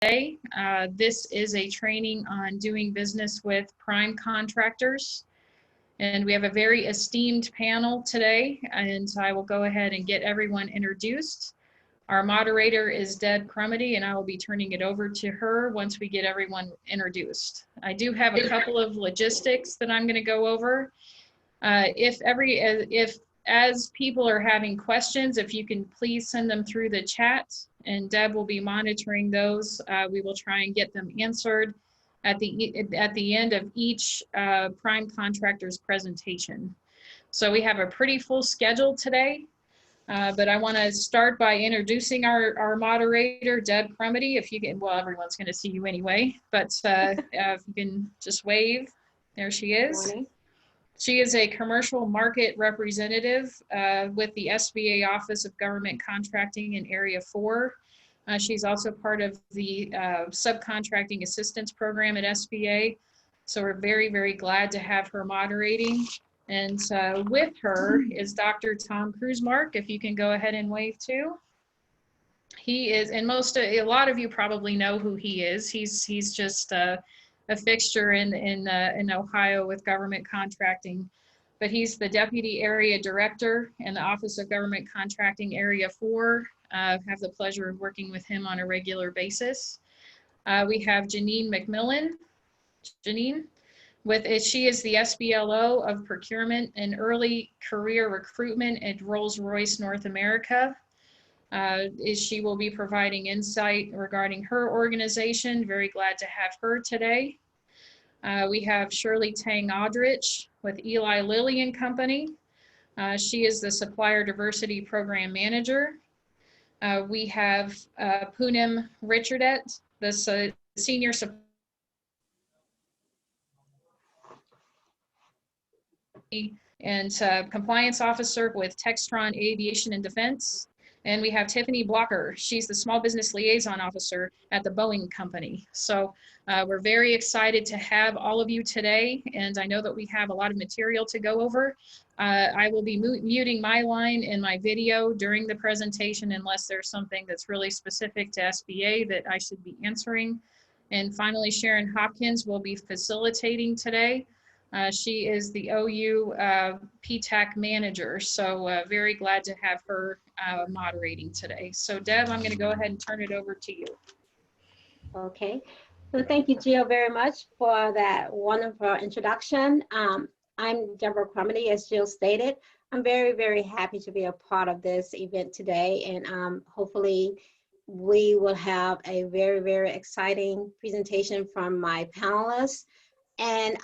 This is a training on doing business with prime contractors. And we have a very esteemed panel today, and I will go ahead and get everyone introduced. Our moderator is Deb Crumity, and I will be turning it over to her once we get everyone introduced. I do have a couple of logistics that I'm going to go over. As people are having questions, if you can please send them through the chat, and Deb will be monitoring those. We will try and get them answered at the end of each prime contractor's presentation. So we have a pretty full schedule today, but I want to start by introducing our moderator, Deb Crumity. If you can, well, everyone's going to see you anyway, but if you can just wave. There she is. Good morning. She is a commercial market representative with the SBA Office of Government Contracting in Area 4. She's also part of the Subcontracting Assistance Program at SBA. So we're very, very glad to have her moderating. And with her is Dr. Tom Kruzmark, if you can go ahead and wave too. He is, and a lot of you probably know who he is. He's just a fixture in Ohio with government contracting, but he's the Deputy Area Director in the Office of Government Contracting Area 4. Have the pleasure of working with him on a regular basis. We have Janine McMillan. Janine, she is the SBLO of Procurement and Early Career Recruitment at Rolls Royce North America. She will be providing insight regarding her organization. Very glad to have her today. We have Shirley Tang Aldrich with Eli Lilly and Company. She is the Supplier Diversity Program Manager. We have Poonam Richardet, the Senior and Compliance Officer with Textron Aviation and Defense. And we have Tiffany Blocker. She's the Small Business Liaison Officer at the Boeing Company. So we're very excited to have all of you today. And I know that we have a lot of material to go over. I will be muting my line in my video during the presentation unless there's something that's really specific to SBA that I should be answering. And finally, Sharon Hopkins will be facilitating today. She is the OU PTAC manager, so very glad to have her moderating today. So Deb, I'm going to go ahead and turn it over to you. Okay, so thank you, Jill, very much for that wonderful introduction. I'm Deborah Crumity, as Jill stated. I'm very, very happy to be a part of this event today, and hopefully we will have a very, very exciting presentation from my panelists. And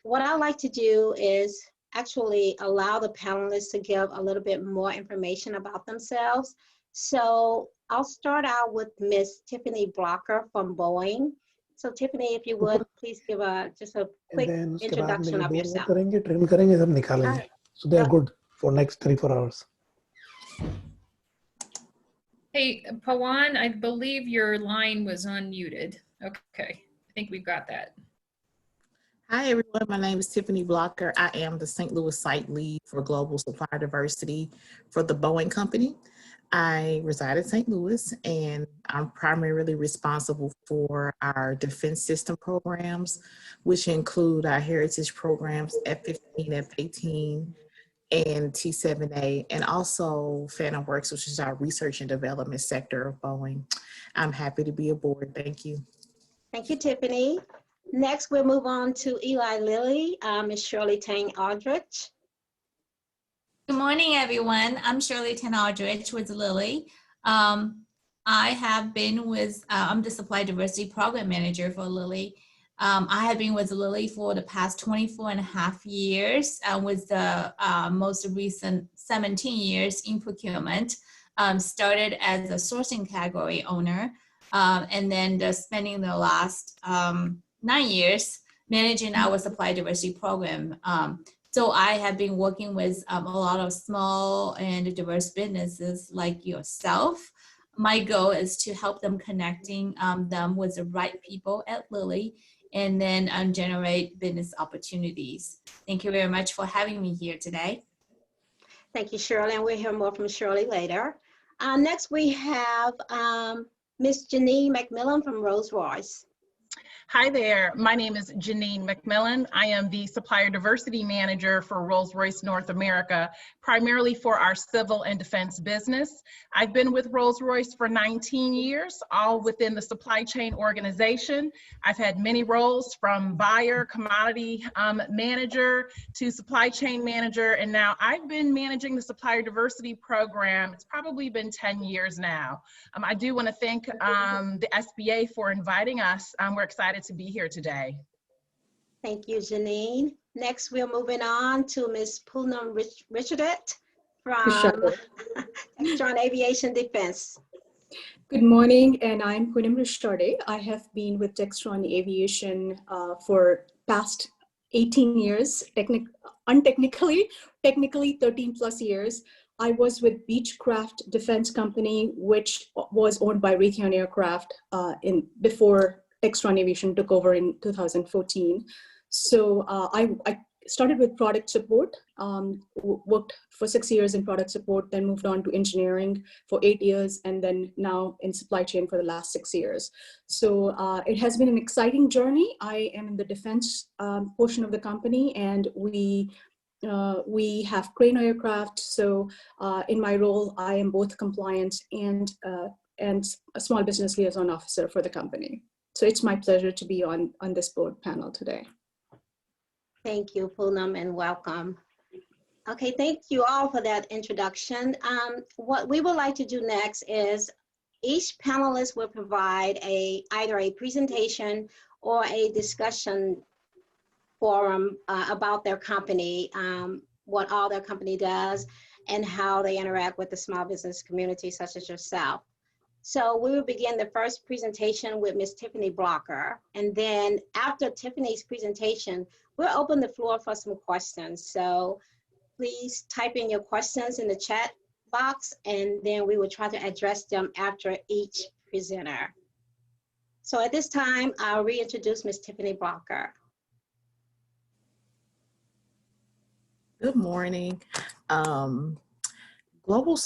what I like to do is actually allow the panelists to give a little bit more information about themselves. So I'll start out with Miss Tiffany Blocker from Boeing. So Tiffany, if you would, please give just a quick introduction of yourself. So they are good for next 3-4 hours. Hey, Pawan, I believe your line was unmuted. Okay, I think we've got that. Hi everyone, my name is Tiffany Blocker. I am the St. Louis site lead for global supplier diversity for the Boeing Company. I reside in St. Louis and I'm primarily responsible for our defense system programs, which include our heritage programs F-15, F-18, and T-7A, and also Phantom Works, which is our research and development sector of Boeing. I'm happy to be aboard. Thank you. Thank you, Tiffany. Next, we'll move on to Eli Lilly, Ms. Shirley Tang Aldrich. Good morning, everyone. I'm Shirley Tang Aldrich with Lilly. I have been with, I'm the Supply Diversity Program Manager for Lilly. I have been with Lilly for the past 24.5 years, with the most recent 17 years in procurement. Started as a sourcing category owner, and then spending the last 9 years managing our supply diversity program. So I have been working with a lot of small and diverse businesses like yourself. My goal is to help them connecting them with the right people at Lilly, and then generate business opportunities. Thank you very much for having me here today. Thank you, Shirley, and we'll hear more from Shirley later. Next, we have Ms. Janine McMillan from Rolls Royce. Hi there, my name is Janine McMillan. I am the Supplier Diversity Manager for Rolls Royce North America, primarily for our civil and defense business. I've been with Rolls Royce for 19 years, all within the supply chain organization. I've had many roles from buyer, commodity manager to supply chain manager, and now I've been managing the Supplier Diversity Program. It's probably been 10 years now. I do want to thank the SBA for inviting us. We're excited to be here today. Thank you, Janine. Next, we're moving on to Ms. Poonam Richardet from Extron Aviation Defense. Good morning, and I'm Poonam Rishtade. I have been with Textron Aviation for past 18 years, technically 13 plus years. I was with Beechcraft Defense Company, which was owned by Raytheon Aircraft before Textron Aviation took over in 2014. So I started with product support, worked for 6 years in product support, then moved on to engineering for 8 years, and then now in supply chain for the last 6 years. So it has been an exciting journey. I am in the defense portion of the company, and we have crane aircraft. So in my role, I am both compliance and a small business liaison officer for the company. So it's my pleasure to be on this board panel today. Thank you, Poonam, and welcome. Okay, thank you all for that introduction. What we would like to do next is each panelist will provide either a presentation or a discussion forum about their company, what all their company does, and how they interact with the small business community such as yourself. So we will begin the first presentation with Ms. Tiffany Blocker. And then after Tiffany's presentation, we'll open the floor for some questions. So please type in your questions in the chat box, and then we will try to address them after each presenter. So at this time, I'll reintroduce Ms. Tiffany Blocker. Good morning. Boeing Global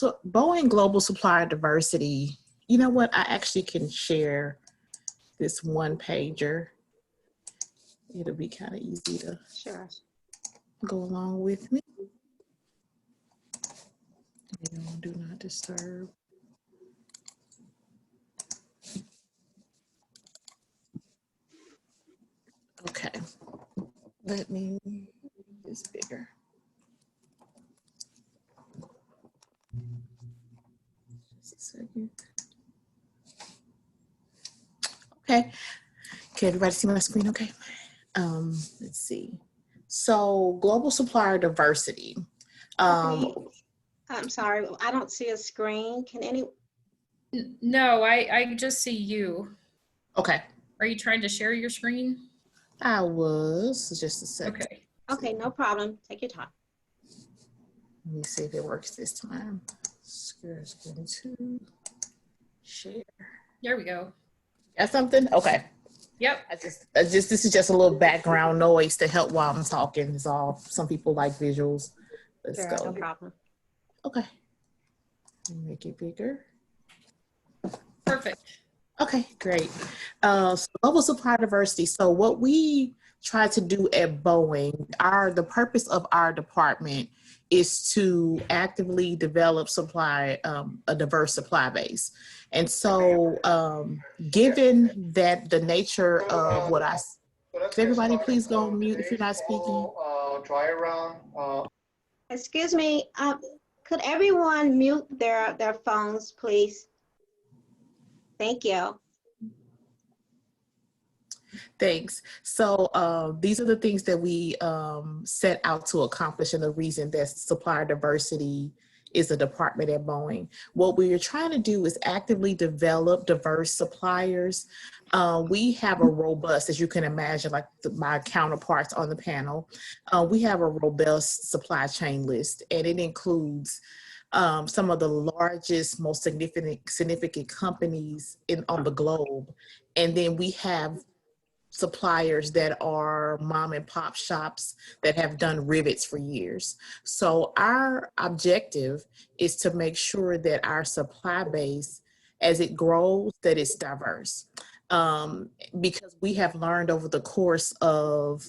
Supplier Diversity. You know what? I actually can share this one pager. It'll be kind of easy to go along with me. Do not disturb. Okay. Let me make this bigger. Just a second. Okay. Can everybody see my screen okay? Let's see. So global supplier diversity. I'm sorry, I don't see a screen. Can any? No, I just see you. Okay. Are you trying to share your screen? I was, just a second. Okay. Okay, no problem. Take your time. Let me see if it works this time. Screen to share. There we go. Got something? Okay. Yep. This is just a little background noise to help while I'm talking. It's all, some people like visuals. Let's go. No problem. Okay. Make it bigger. Perfect. Okay, great. So global supply diversity. So what we try to do at Boeing, the purpose of our department is to actively develop a diverse supply base. And so given that the nature of what could everybody please go on mute if you're not speaking? Try around. Excuse me, could everyone mute their phones, please? Thank you. Thanks. So these are the things that we set out to accomplish, and the reason that supplier diversity is a department at Boeing. What we are trying to do is actively develop diverse suppliers. We have a robust, as you can imagine, like my counterparts on the panel, we have a robust supply chain list, and it includes some of the largest, most significant companies on the globe. And then we have suppliers that are mom and pop shops that have done rivets for years. So our objective is to make sure that our supply base as it grows, that it's diverse. Because we have learned over the course of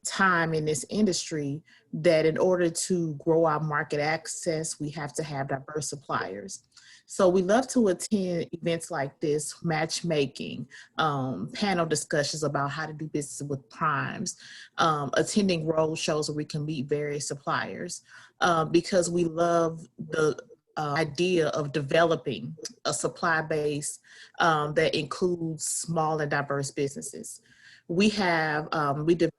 time in this industry that in order to grow our market access, we have to have diverse suppliers. So we love to attend events like this, matchmaking, panel discussions about how to do business with primes, attending road shows where we can meet various suppliers, because we love the idea of developing a supply base that includes small and diverse businesses. We develop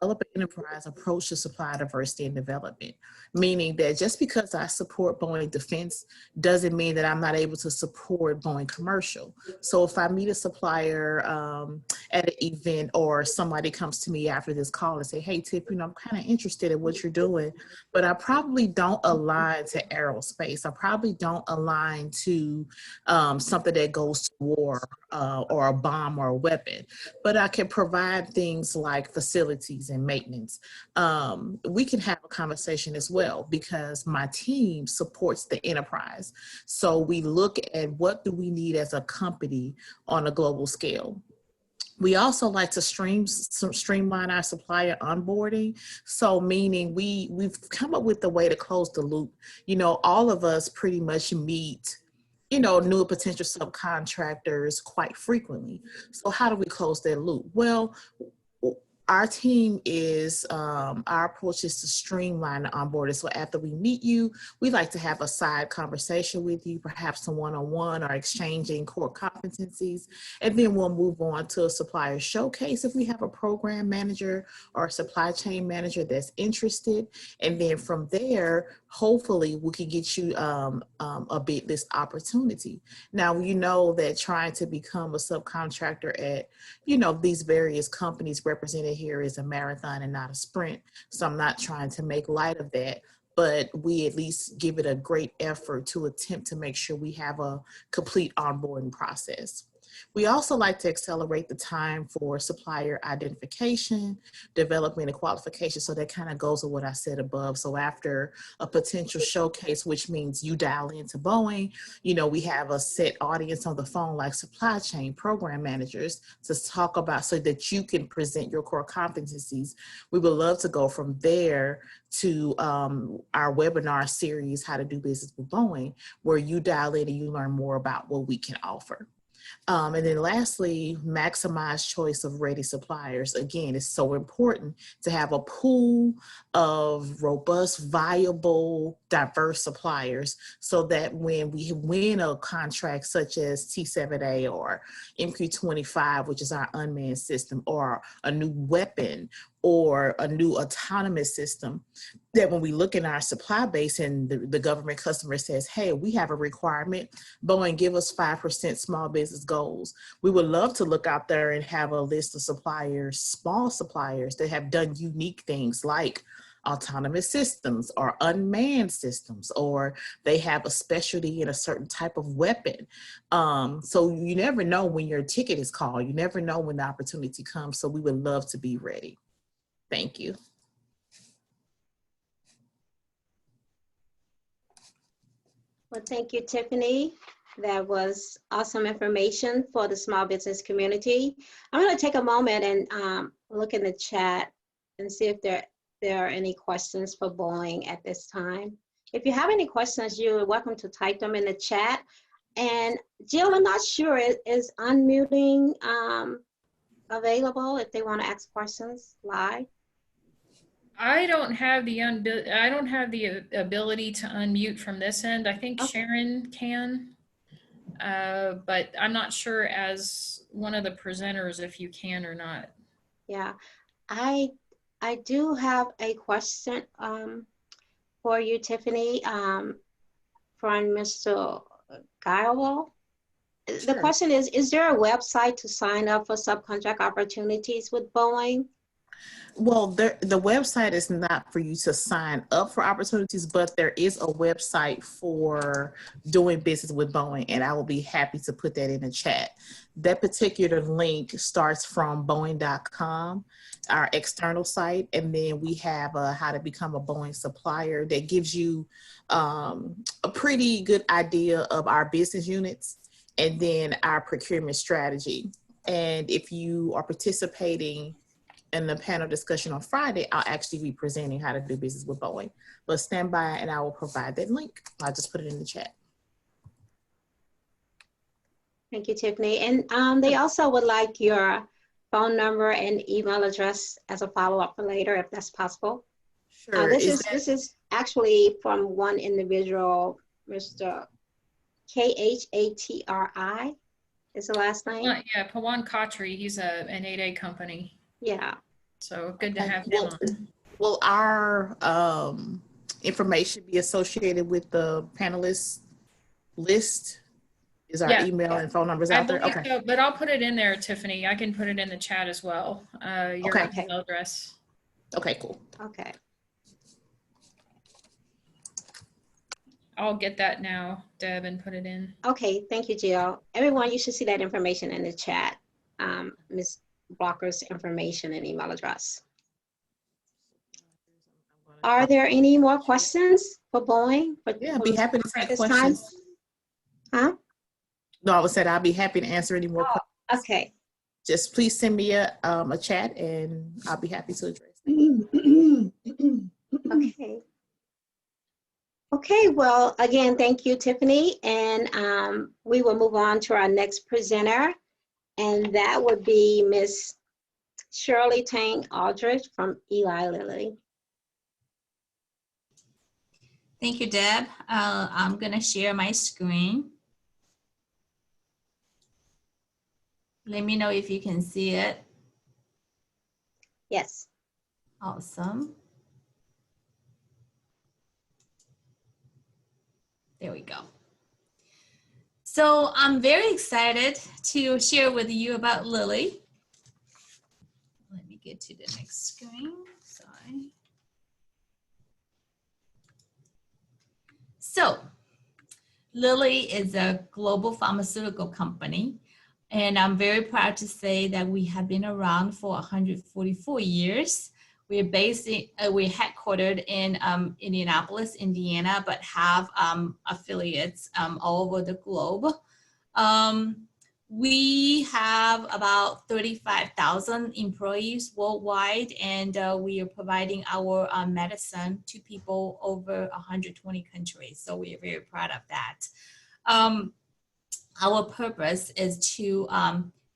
an enterprise approach to supply diversity and development, meaning that just because I support Boeing Defense doesn't mean that I'm not able to support Boeing Commercial. So if I meet a supplier at an event, or somebody comes to me after this call and say, hey, Tiff, I'm kind of interested in what you're doing, but I probably don't align to aerospace. I probably don't align to something that goes to war or a bomb or a weapon, but I can provide things like facilities and maintenance. We can have a conversation as well, because my team supports the enterprise. So we look at what do we need as a company on a global scale. We also like to streamline our supplier onboarding. So meaning we've come up with a way to close the loop. All of us pretty much meet new potential subcontractors quite frequently. So how do we close that loop? Well, our team is, our approach is to streamline the onboarding. So after we meet you, we like to have a side conversation with you, perhaps a one-on-one, or exchanging core competencies. And then we'll move on to a supplier showcase if we have a program manager or a supply chain manager that's interested. And then from there, hopefully we can get you a bid list opportunity. Now, that trying to become a subcontractor at, these various companies represented here is a marathon and not a sprint. So I'm not trying to make light of that, but we at least give it a great effort to attempt to make sure we have a complete onboarding process. We also like to accelerate the time for supplier identification, development, and qualification. So that kind of goes with what I said above. So after a potential showcase, which means you dial into Boeing, we have a set audience on the phone, like supply chain program managers, to talk about so that you can present your core competencies. We would love to go from there to our webinar series, How to Do Business with Boeing, where you dial in and you learn more about what we can offer. And then lastly, maximize choice of ready suppliers. Again, it's so important to have a pool of robust, viable, diverse suppliers, so that when we win a contract such as T7A or MQ-25, which is our unmanned system, or a new weapon or a new autonomous system, that when we look in our supply base and the government customer says, hey, we have a requirement, Boeing, give us 5% small business goals. We would love to look out there and have a list of suppliers, small suppliers that have done unique things like autonomous systems or unmanned systems, or they have a specialty in a certain type of weapon. So you never know when your ticket is called. You never know when the opportunity comes. So we would love to be ready. Thank you. Well, thank you, Tiffany. That was awesome information for the small business community. I'm going to take a moment and look in the chat and see if there are any questions for Boeing at this time. If you have any questions, you're welcome to type them in the chat. And Jill, I'm not sure, is unmuting available if they want to ask questions live? I don't have the ability to unmute from this end. I think Sharon can, but I'm not sure as one of the presenters if you can or not. Yeah, I do have a question for you, Tiffany, from Mr. Gaiwell. The question is there a website to sign up for subcontract opportunities with Boeing? Well, the website is not for you to sign up for opportunities, but there is a website for doing business with Boeing, and I will be happy to put that in the chat. That particular link starts from Boeing.com, our external site, and then we have how to become a Boeing supplier that gives you a pretty good idea of our business units and then our procurement strategy. And if you are participating in the panel discussion on Friday, I'll actually be presenting how to do business with Boeing. But stand by and I will provide that link. I'll just put it in the chat. Thank you, Tiffany. And they also would like your phone number and email address as a follow-up for later, if that's possible. Sure. This is actually from one individual, Mr. Khatri is the last name. Yeah, Pawan Khatri, he's an 8A company. Yeah. So good to have him on. Will our information be associated with the panelists list? Is our email and phone numbers out there? Okay. So, but I'll put it in there, Tiffany. I can put it in the chat as well. Your email address. Okay, cool. Okay. I'll get that now, Deb, and put it in. Okay, thank you, Jill. Everyone, you should see that information in the chat. Ms. Blocker's information and email address. Are there any more questions for Boeing? Yeah, I'd be happy to take questions. Huh? No, I would say I'll be happy to answer any more questions. Okay. Just please send me a chat and I'll be happy to address it. Okay. Okay, well, again, thank you, Tiffany. And we will move on to our next presenter. And that would be Miss Shirley Tang Aldridge from Eli Lilly. Thank you, Deb. I'm gonna share my screen. Let me know if you can see it. Yes. Awesome. There we go. So I'm very excited to share with you about Lilly. Let me get to the next screen, sorry. So Lilly is a global pharmaceutical company, and I'm very proud to say that we have been around for 144 years. We're we're headquartered in Indianapolis, Indiana, but have affiliates all over the globe. We have about 35,000 employees worldwide, and we are providing our medicine to people over 120 countries. So we are very proud of that. Our purpose is to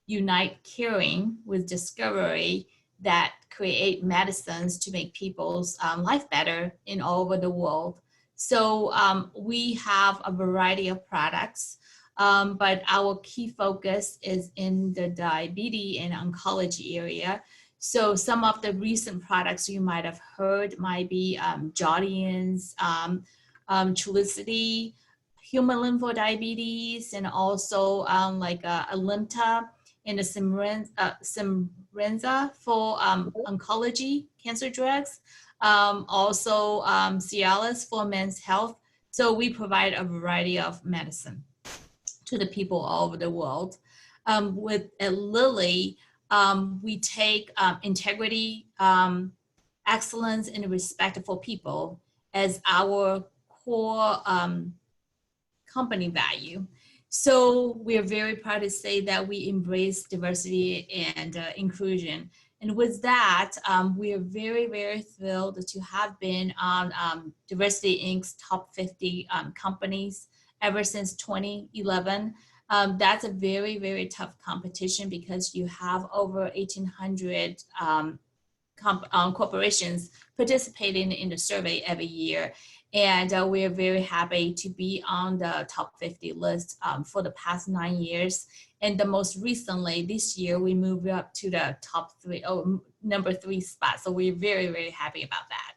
unite caring with discovery that create medicines to make people's life better in all over the world. So we have a variety of products, but our key focus is in the diabetes and oncology area. So some of the recent products you might have heard might be Jardiance, Trulicity, human lymphodiabetes, and also like Alimta and the Simrenza for oncology cancer drugs. Also Cialis for men's health. So we provide a variety of medicine to the people all over the world. With Lilly, we take integrity, excellence, and respect for people as our core company value. So we are very proud to say that we embrace diversity and inclusion. And with that, we are very, very thrilled to have been on Diversity Inc.'s top 50 companies ever since 2011. That's a very, very tough competition because you have over 1,800 corporations participating in the survey every year. And we are very happy to be on the top 50 list for the past 9 years. And the most recently, this year, we moved up to the top number 3 spot. So we're very, very happy about that.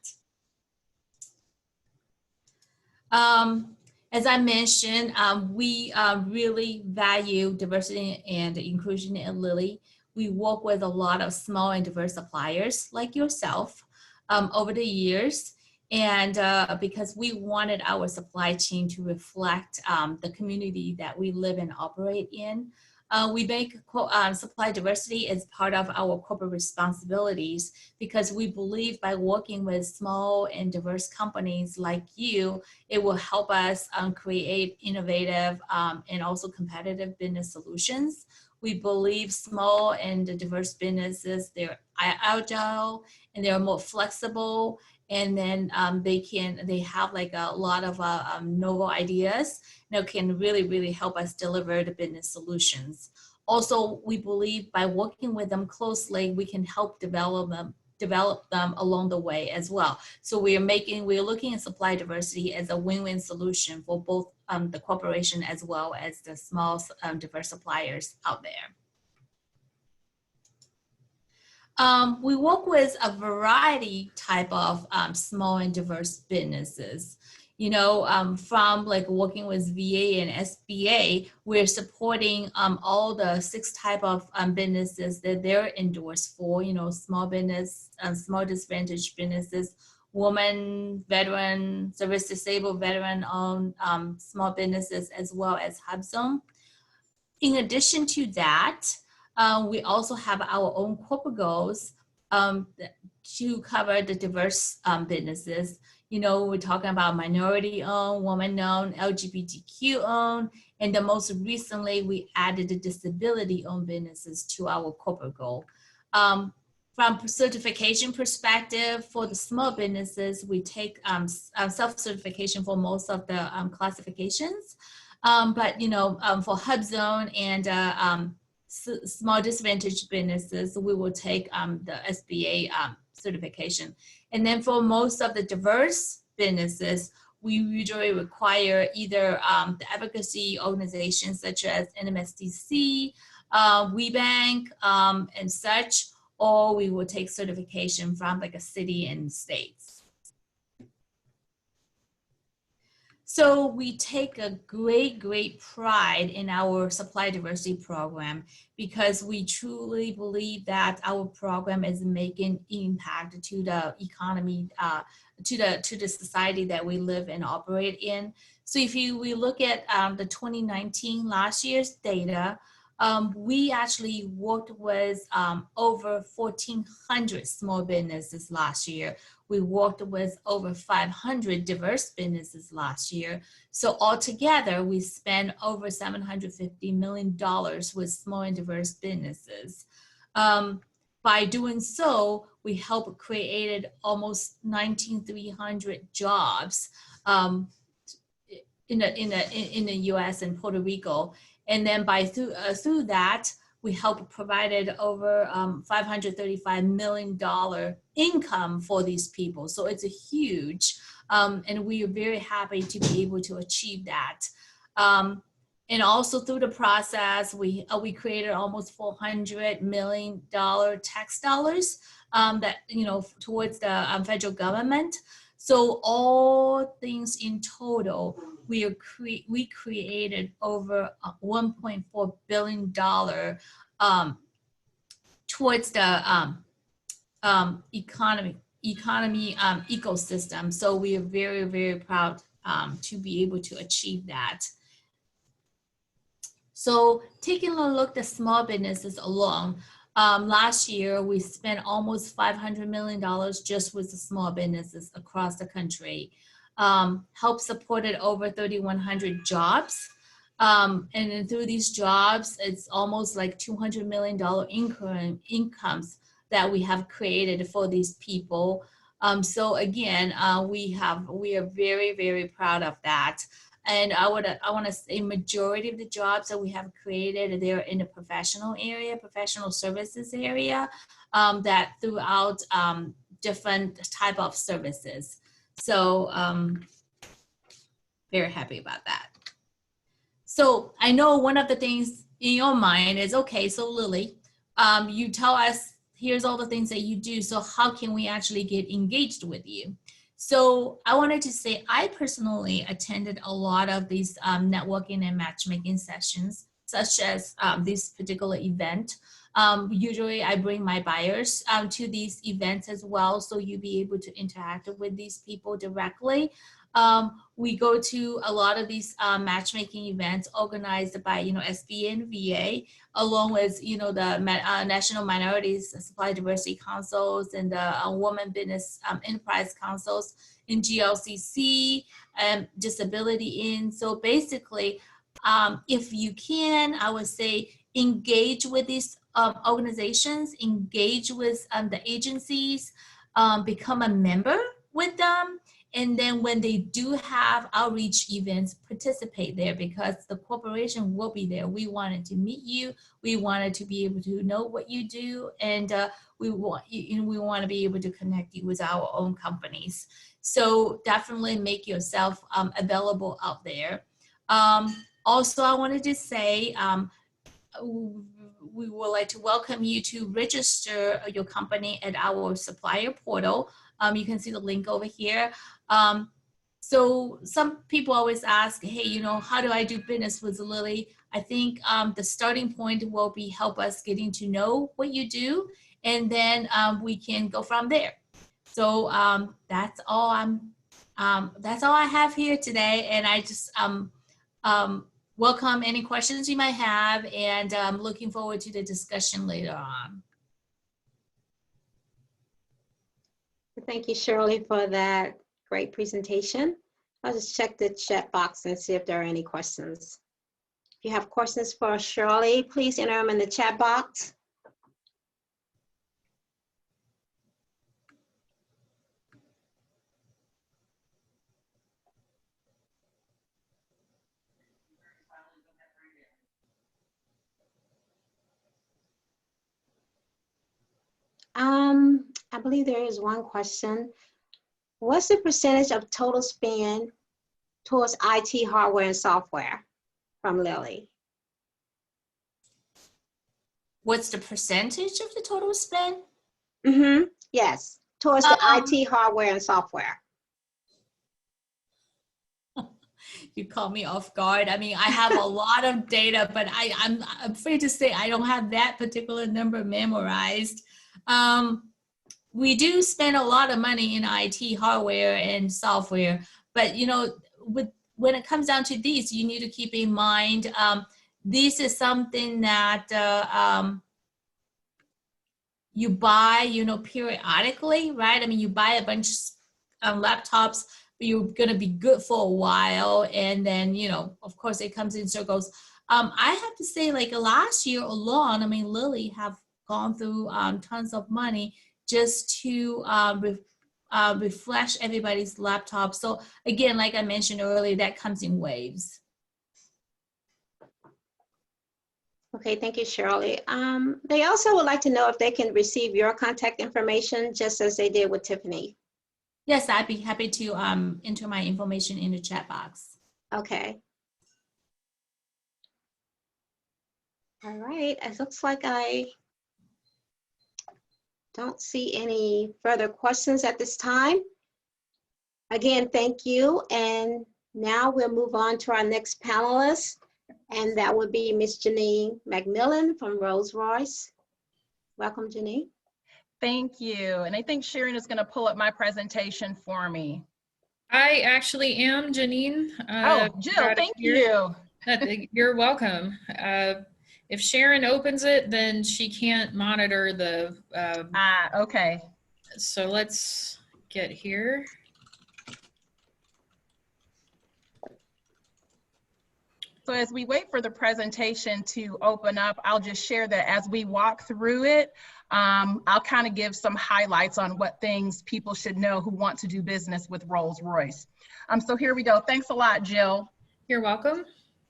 As I mentioned, we really value diversity and inclusion in Lilly. We work with a lot of small and diverse suppliers like yourself over the years. And because we wanted our supply chain to reflect the community that we live and operate in, We make supply diversity as part of our corporate responsibilities because we believe by working with small and diverse companies like you, it will help us create innovative and also competitive business solutions. We believe small and diverse businesses, they're agile and they're more flexible, and then they have like a lot of novel ideas that can really help us deliver the business solutions. Also, we believe by working with them closely, we can help develop them along the way as well. So we're looking at supply diversity as a win-win solution for both the corporation as well as the small diverse suppliers out there. We work with a variety type of small and diverse businesses. You know, from like working with VA and SBA, we're supporting all the 6 type of businesses that they're endorsed for, you know, small business, small disadvantaged businesses, woman, veteran, service disabled, veteran-owned small businesses, as well as HubZone. In addition to that, we also have our own corporate goals to cover the diverse businesses. You know, we're talking about minority-owned, woman-owned, LGBTQ-owned, and the most recently, we added the disability-owned businesses to our corporate goal. From a certification perspective, for the small businesses, we take self-certification for most of the classifications. But, you know, for HubZone and small disadvantaged businesses, we will take the SBA certification. And then for most of the diverse businesses, we usually require either the advocacy organizations such as NMSDC, WeBank, and such, or we will take certification from like a city and states. So we take a great pride in our supply diversity program because we truly believe that our program is making impact to the economy, to the society that we live and operate in. So if we look at the 2019 last year's data, we actually worked with over 1,400 small businesses last year. We worked with over 500 diverse businesses last year. So altogether, we spent over $750 million with small and diverse businesses. By doing so, we helped create almost 19,300 jobs in the U.S. and Puerto Rico. And then through that, we helped provided over $535 million income for these people. So it's a huge, and we are very happy to be able to achieve that. And also through the process, we created almost $400 million tax dollars that, you know, towards the federal government. So all things in total, we created over $1.4 billion towards the economy ecosystem. So we are very proud to be able to achieve that. So taking a look at small businesses alone, last year we spent almost $500 million just with the small businesses across the country. Helped supported over 3,100 jobs. And then through these jobs, it's almost like $200 million incomes that we have created for these people. So again, we are very proud of that. And I want to say majority of the jobs that we have created, they're in the professional area, professional services area, that throughout different type of services. So very happy about that. So I know one of the things in your mind is, okay, so Lily, you tell us, here's all the things that you do. So how can we actually get engaged with you? So I wanted to say, I personally attended a lot of these networking and matchmaking sessions, such as this particular event. Usually I bring my buyers to these events as well, so you'll be able to interact with these people directly. We go to a lot of these matchmaking events organized by, SBA and VA, along with, the National Minorities Supply Diversity Councils and the Women Business Enterprise Councils in GLCC and Disability In. So basically, if you can, I would say engage with these organizations, engage with the agencies, become a member with them. And then when they do have outreach events, participate there, because the corporation will be there. We wanted to meet you. We wanted to be able to know what you do. And we want to be able to connect you with our own companies. So definitely make yourself available out there. Also, I wanted to say, we would like to welcome you to register your company at our supplier portal. You can see the link over here. So some people always ask, hey, how do I do business with Lily? I think the starting point will be help us getting to know what you do, and then we can go from there. So that's all I have here today, and I just welcome any questions you might have, and I'm looking forward to the discussion later on. Thank you, Shirley, for that great presentation. I'll just check the chat box and see if there are any questions. If you have questions for Shirley, please enter them in the chat box. I believe there is one question. What's the percentage of total spend towards IT hardware and software from Lily? What's the percentage of the total spend? Yes, towards the IT hardware and software. You caught me off guard. I mean, I have a lot of data, but I'm afraid to say I don't have that particular number memorized. We do spend a lot of money in IT hardware and software, but when it comes down to these, you need to keep in mind, this is something that you buy, periodically, right? I mean, you buy a bunch of laptops, but you're going to be good for a while. And then, of course, it comes in circles. I have to say, like last year alone, I mean, Lily have gone through tons of money just to refresh everybody's laptop. So again, like I mentioned earlier, that comes in waves. Okay, thank you, Shirley. They also would like to know if they can receive your contact information just as they did with Tiffany. Yes, I'd be happy to enter my information in the chat box. Okay. All right, it looks like I don't see any further questions at this time. Again, thank you. And now we'll move on to our next panelist, and that would be Ms. Janine McMillan from Rolls Royce. Welcome, Janine. Thank you. And I think Sharon is going to pull up my presentation for me. I actually am Janine. Oh, Jill, thank you. You're welcome. If Sharon opens it, then she can't monitor the. Okay. So let's get here. So as we wait for the presentation to open up, I'll just share that as we walk through it, I'll kind of give some highlights on what things people should know who want to do business with Rolls Royce. So here we go. Thanks a lot, Jill. You're welcome.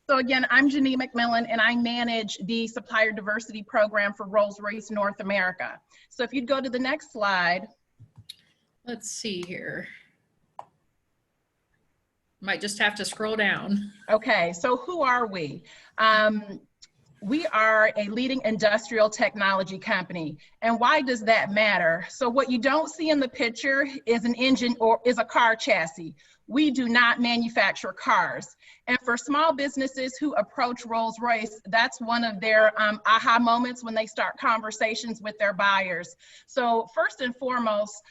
So again, I'm Janine McMillan, and I manage the Supplier Diversity Program for Rolls Royce North America. So if you'd go to the next slide. Let's see here. Might just have to scroll down. Okay, so who are we? We are a leading industrial technology company. And why does that matter? So what you don't see in the picture is an engine or is a car chassis. we do not manufacture cars. And for small businesses who approach Rolls Royce, that's one of their aha moments when they start conversations with their buyers. So first and foremost,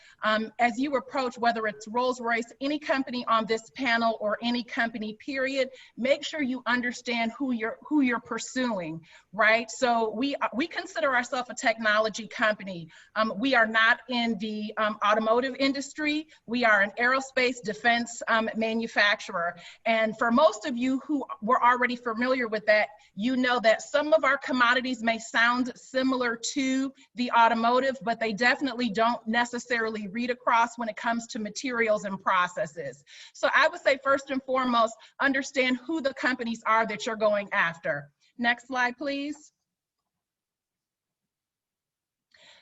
as you approach, whether it's Rolls Royce, any company on this panel or any company period, make sure you understand who you're pursuing, right? So we consider ourselves a technology company. We are not in the automotive industry. We are an aerospace defense manufacturer. And for most of you who were already familiar with that, you know that some of our commodities may sound similar to the automotive, but they definitely don't necessarily read across when it comes to materials and processes. So I would say first and foremost, understand who the companies are that you're going after. Next slide, please.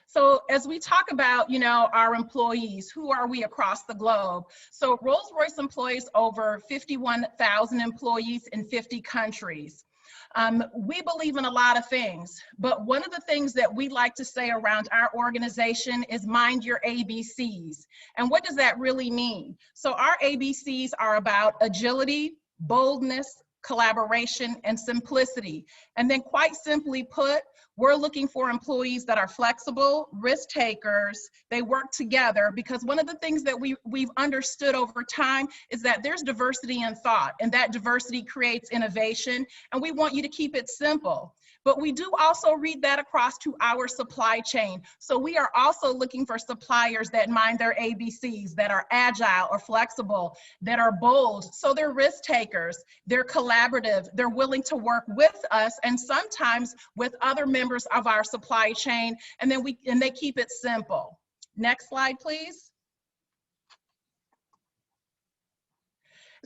So as we talk about, you know, our employees, who are we across the globe? So Rolls-Royce employs over 51,000 employees in 50 countries. We believe in a lot of things, but one of the things that we like to say around our organization is mind your ABCs. And what does that really mean? So our ABCs are about agility, boldness, collaboration, and simplicity. And then quite simply put, we're looking for employees that are flexible, risk takers, they work together, because one of the things that we've understood over time is that there's diversity in thought, and that diversity creates innovation, and we want you to keep it simple. But we do also read that across to our supply chain. So we are also looking for suppliers that mind their ABCs, that are agile or flexible, that are bold. So they're risk takers, they're collaborative, they're willing to work with us and sometimes with other members of our supply chain, and then they keep it simple. Next slide, please.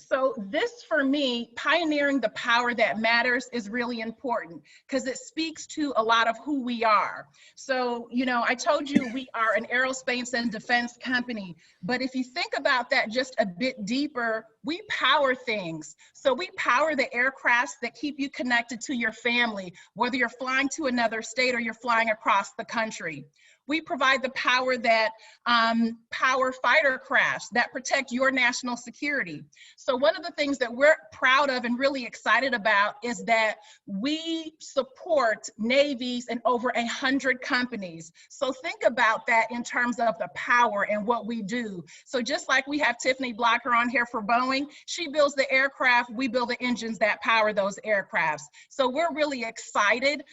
So this, for me, pioneering the power that matters is really important because it speaks to a lot of who we are. So, you know, I told you we are an aerospace and defense company, but if you think about that just a bit deeper, we power things. So we power the aircrafts that keep you connected to your family, whether you're flying to another state or you're flying across the country. We provide the power that power fighter crafts that protect your national security. So one of the things that we're proud of and really excited about is that we support navies in over 100 companies. So think about that in terms of the power and what we do. So just like we have Tiffany Blocker on here for Boeing, she builds the aircraft, we build the engines that power those aircrafts. So we're really excited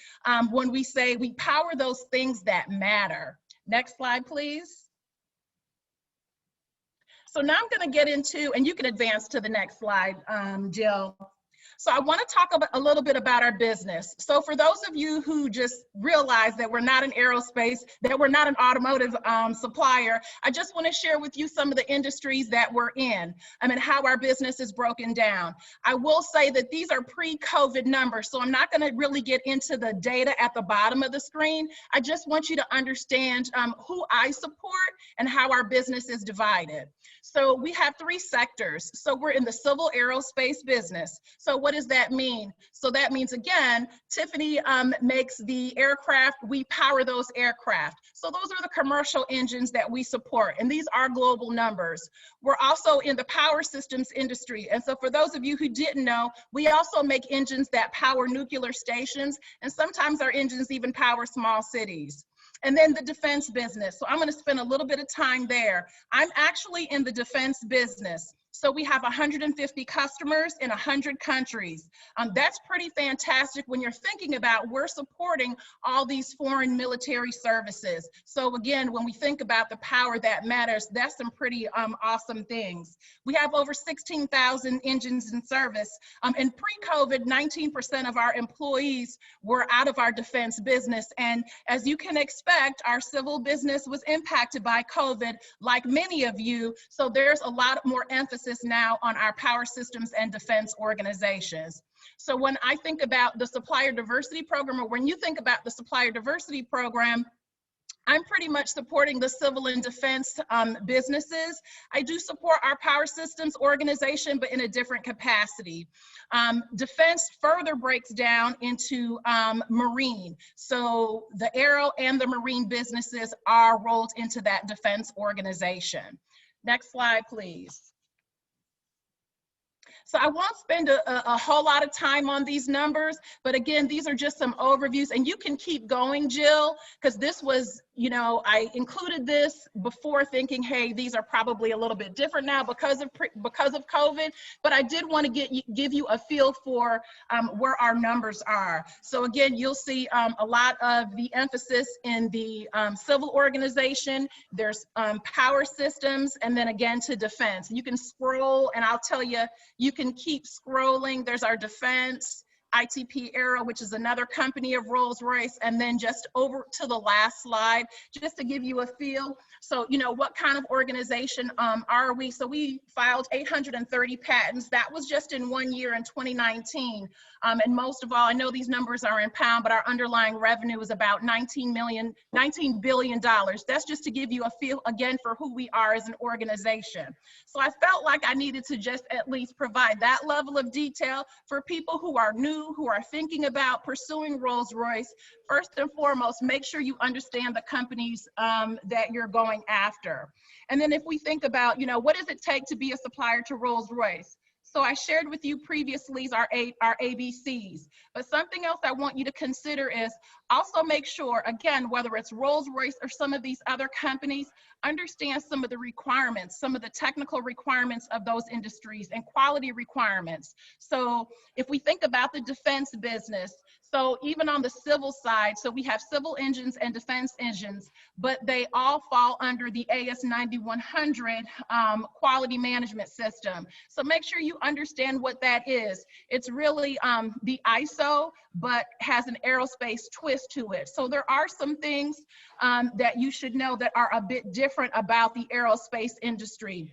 when we say we power those things that matter. Next slide, please. So now I'm going to get into, and you can advance to the next slide, Jill. So I want to talk about a little bit about our business. So for those of you who just realize that we're not an aerospace, that we're not an automotive supplier, I just want to share with you some of the industries that we're in and how our business is broken down. I will say that these are pre-COVID numbers, so I'm not going to really get into the data at the bottom of the screen. I just want you to understand who I support and how our business is divided. So we have 3 sectors. So we're in the civil aerospace business. So what does that mean? So that means, again, Tiffany makes the aircraft, we power those aircraft. So those are the commercial engines that we support, and these are global numbers. We're also in the power systems industry. And so for those of you who didn't know, we also make engines that power nuclear stations, and sometimes our engines even power small cities. And then the defense business. So I'm going to spend a little bit of time there. I'm actually in the defense business. So we have 150 customers in 100 countries. That's pretty fantastic when you're thinking about we're supporting all these foreign military services. So again, when we think about the power that matters, that's some pretty awesome things. We have over 16,000 engines in service. And pre-COVID, 19% of our employees were out of our defense business. And as you can expect, our civil business was impacted by COVID, like many of you. So there's a lot more emphasis now on our power systems and defense organizations. So when I think about the supplier diversity program, or when you think about the supplier diversity program, I'm pretty much supporting the civil and defense businesses. I do support our power systems organization, but in a different capacity. Defense further breaks down into marine. So the aero and the marine businesses are rolled into that defense organization. Next slide, please. So I won't spend a whole lot of time on these numbers, but again, these are just some overviews, and you can keep going, Jill, because this was, you know, I included this before thinking, hey, these are probably a little bit different now because of COVID, but I did want to give you a feel for where our numbers are. So again, you'll see a lot of the emphasis in the civil organization. There's power systems, and then again to defense. You can scroll, and I'll tell you, you can keep scrolling. There's our defense, ITP Aero, which is another company of Rolls Royce, and then just over to the last slide, just to give you a feel. So, you know, what kind of organization are we? So we filed 830 patents. That was just in 1 year in 2019. And most of all, I know these numbers are in pound, but our underlying revenue is about $19 billion. That's just to give you a feel, again, for who we are as an organization. So I felt like I needed to just at least provide that level of detail for people who are new, who are thinking about pursuing Rolls Royce. First and foremost, make sure you understand the companies that you're going after. And then if we think about, you know, what does it take to be a supplier to Rolls Royce? So I shared with you previously our ABCs, but something else I want you to consider is also make sure, again, whether it's Rolls Royce or some of these other companies, understand some of the requirements, some of the technical requirements of those industries and quality requirements. So if we think about the defense business, so even on the civil side, so we have civil engines and defense engines, but they all fall under the AS9100 quality management system. So make sure you understand what that is. It's really the ISO, but has an aerospace twist to it. So there are some things that you should know that are a bit different about the aerospace industry.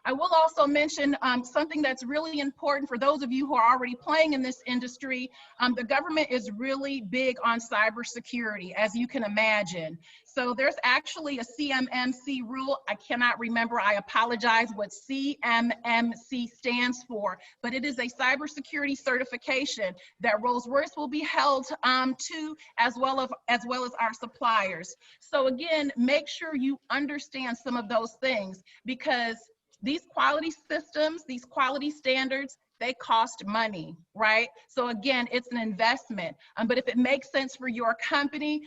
I will also mention something that's really important for those of you who are already playing in this industry. The government is really big on cybersecurity, as you can imagine. So there's actually a CMMC rule. I cannot remember, I apologize what CMMC stands for, but it is a cybersecurity certification that Rolls-Royce will be held to, as well as our suppliers. So again, make sure you understand some of those things, because these quality systems, these quality standards, they cost money, right? So again, it's an investment. But if it makes sense for your company,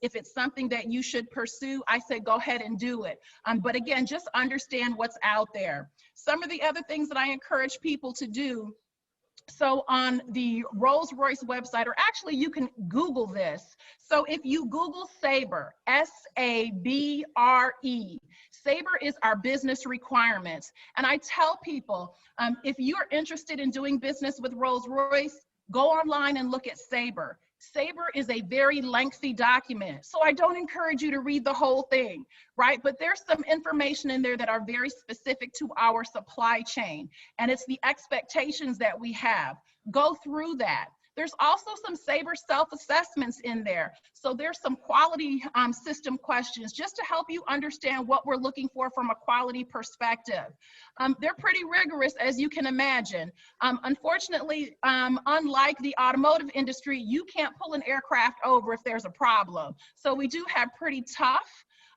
if it's something that you should pursue, I say go ahead and do it. But again, just understand what's out there. Some of the other things that I encourage people to do, so on the Rolls Royce website, or actually you can Google this. So if you Google Sabre, S-A-B-R-E, Sabre is our business requirements. And I tell people, if you're interested in doing business with Rolls Royce, go online and look at Sabre. Sabre is a very lengthy document, so I don't encourage you to read the whole thing, right? But there's some information in there that are very specific to our supply chain, and it's the expectations that we have. Go through that. There's also some Sabre self-assessments in there. So there's some quality system questions just to help you understand what we're looking for from a quality perspective. They're pretty rigorous, as you can imagine. Unfortunately, unlike the automotive industry, you can't pull an aircraft over if there's a problem. So we do have pretty tough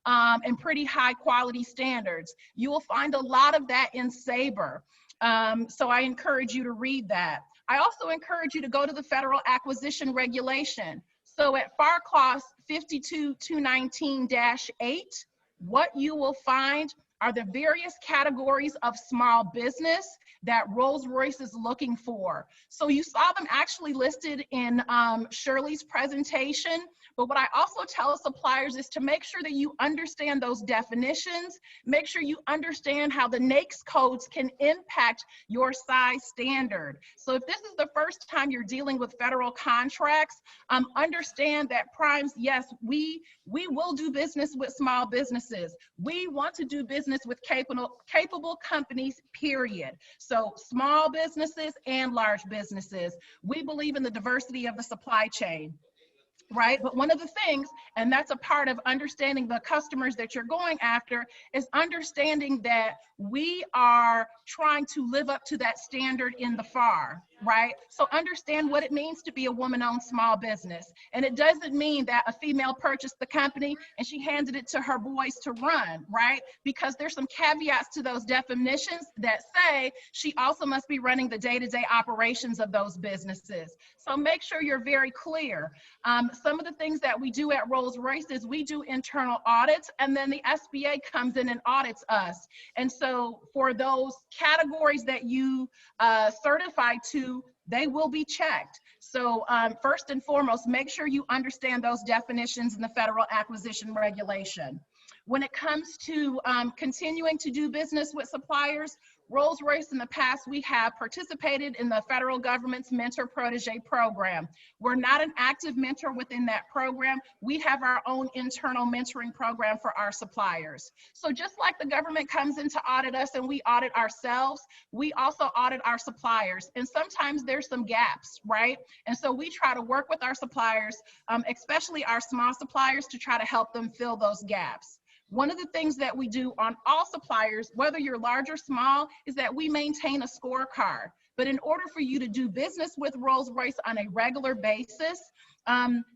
and pretty high quality standards. You will find a lot of that in Sabre. So I encourage you to read that. I also encourage you to go to the Federal Acquisition Regulation. So at FAR Clause 52219-8, what you will find are the various categories of small business that Rolls-Royce is looking for. So you saw them actually listed in Shirley's presentation, but what I also tell suppliers is to make sure that you understand those definitions, make sure you understand how the NAICS codes can impact your size standard. So if this is the first time you're dealing with federal contracts, understand that primes, yes, we will do business with small businesses. We want to do business with capable companies, period. So small businesses and large businesses. We believe in the diversity of the supply chain, right? But one of the things, and that's a part of understanding the customers that you're going after, is understanding that we are trying to live up to that standard in the FAR. right? So understand what it means to be a woman-owned small business. And it doesn't mean that a female purchased the company and she handed it to her boys to run, right? Because there's some caveats to those definitions that say she also must be running the day-to-day operations of those businesses. So make sure you're very clear. Some of the things that we do at Rolls Royce is we do internal audits, and then the SBA comes in and audits us. And so for those categories that you certify to, they will be checked. So first and foremost, make sure you understand those definitions in the Federal Acquisition Regulation. When it comes to continuing to do business with suppliers, Rolls Royce in the past, we have participated in the federal government's Mentor Protege program. We're not an active mentor within that program. We have our own internal mentoring program for our suppliers. So just like the government comes in to audit us and we audit ourselves, we also audit our suppliers. And sometimes there's some gaps, right? And so we try to work with our suppliers, especially our small suppliers, to try to help them fill those gaps. One of the things that we do on all suppliers, whether you're large or small, is that we maintain a scorecard. But in order for you to do business with Rolls Royce on a regular basis,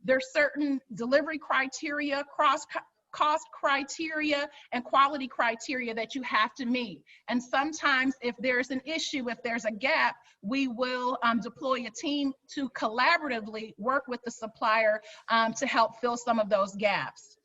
there's certain delivery criteria, cost criteria, and quality criteria that you have to meet. And sometimes if there's an issue, if there's a gap, we will deploy a team to collaboratively work with the supplier to help fill some of those gaps.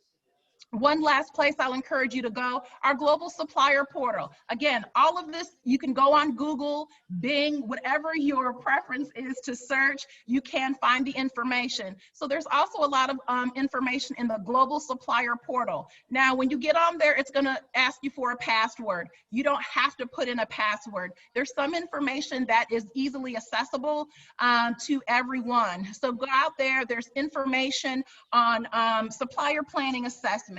One last place I'll encourage you to go, our global supplier portal. Again, all of this, you can go on Google, Bing, whatever your preference is to search, you can find the information. So there's also a lot of information in the global supplier portal. Now, when you get on there, it's gonna ask you for a password. You don't have to put in a password. There's some information that is easily accessible to everyone. So go out there, there's information on supplier planning assessment.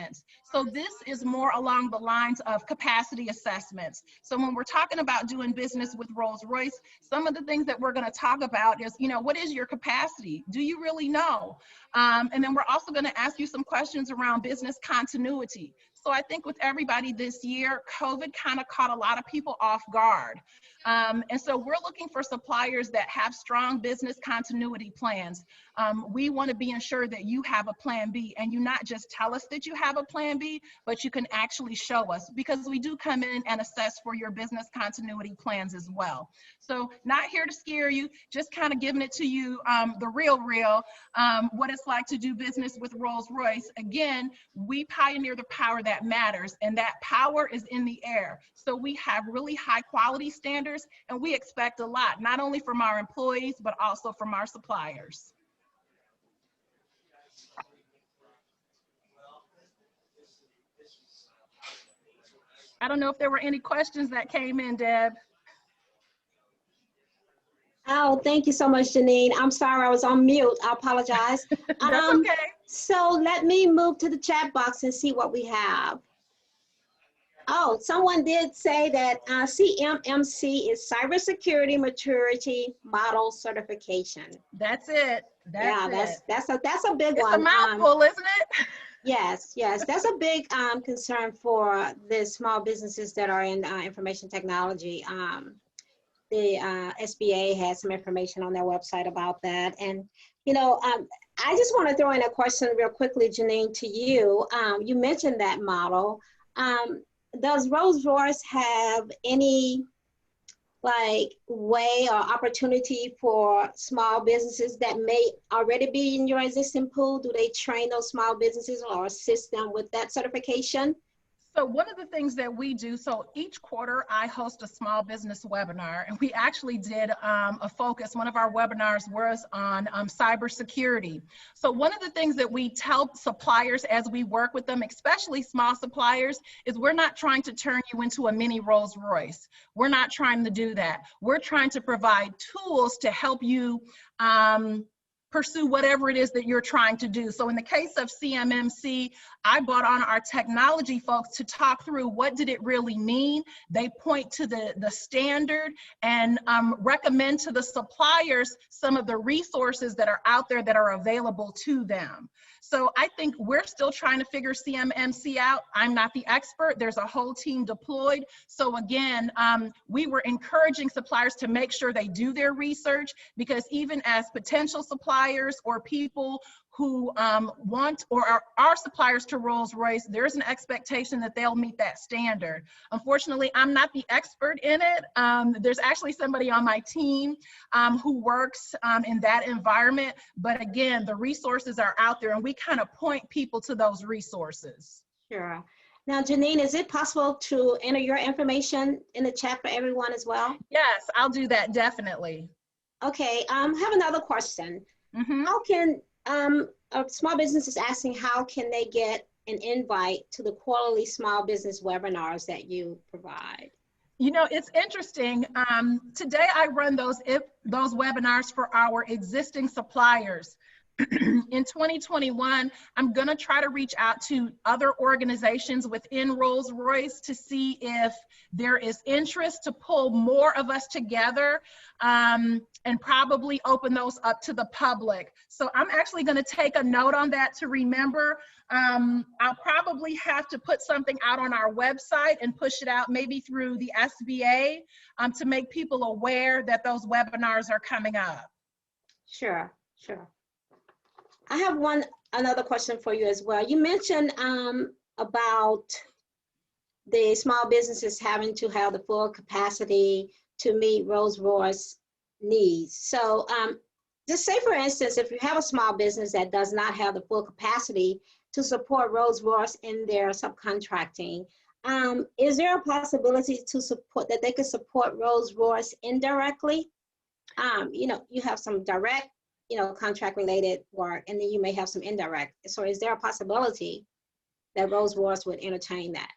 So this is more along the lines of capacity assessments. So when we're talking about doing business with Rolls Royce, some of the things that we're going to talk about is, what is your capacity? Do you really know? And then we're also going to ask you some questions around business continuity. So I think with everybody this year, COVID kind of caught a lot of people off guard. And so we're looking for suppliers that have strong business continuity plans. We want to be ensured that you have a plan B, and you not just tell us that you have a plan B, but you can actually show us, because we do come in and assess for your business continuity plans as well. So not here to scare you, just kind of giving it to you the real, what it's like to do business with Rolls Royce. Again, we pioneer the power that matters, and that power is in the air. So we have really high quality standards, and we expect a lot, not only from our employees, but also from our suppliers. I don't know if there were any questions that came in, Deb. Oh, thank you so much, Janine. I'm sorry, I was on mute. I apologize. That's okay. So let me move to the chat box and see what we have. Oh, someone did say that CMMC is Cybersecurity Maturity Model Certification. That's it. That's a big one. It's a mouthful, isn't it? Yes, that's a big concern for the small businesses that are in information technology. The SBA has some information on their website about that. And, I just want to throw in a question real quickly, Janine, to you. You mentioned that model. Does Rolls Royce have any way or opportunity for small businesses that may already be in your existing pool? Do they train those small businesses or assist them with that certification? So one of the things that we do, so each quarter I host a small business webinar, and we actually did a focus. One of our webinars was on cybersecurity. So one of the things that we tell suppliers as we work with them, especially small suppliers, is we're not trying to turn you into a mini Rolls Royce. We're not trying to do that. We're trying to provide tools to help you pursue whatever it is that you're trying to do. So in the case of CMMC, I brought on our technology folks to talk through what did it really mean. They point to the standard and recommend to the suppliers some of the resources that are out there that are available to them. So I think we're still trying to figure CMMC out. I'm not the expert. There's a whole team deployed. So again, we were encouraging suppliers to make sure they do their research, because even as potential suppliers or people who want or are suppliers to Rolls Royce, there's an expectation that they'll meet that standard. Unfortunately, I'm not the expert in it. There's actually somebody on my team who works in that environment. But again, the resources are out there and we kind of point people to those resources. Sure. Now, Janine, is it possible to enter your information in the chat for everyone as well? Yes, I'll do that, definitely. Okay, I have another question. How can, a small business is asking, how can they get an invite to the quarterly small business webinars that you provide? You know, it's interesting. Today I run those webinars for our existing suppliers. In 2021, I'm going to try to reach out to other organizations within Rolls Royce to see if there is interest to pull more of us together and probably open those up to the public. So I'm actually going to take a note on that to remember. I'll probably have to put something out on our website and push it out maybe through the SBA to make people aware that those webinars are coming up. Sure, sure. I have another question for you as well. You mentioned about the small businesses having to have the full capacity to meet Rolls Royce needs. So just say, for instance, if you have a small business that does not have the full capacity to support Rolls Royce in their subcontracting, is there a possibility to support that they could support Rolls Royce indirectly? You know, you have some direct, you know, contract related work, and then you may have some indirect. So is there a possibility that Rolls Royce would entertain that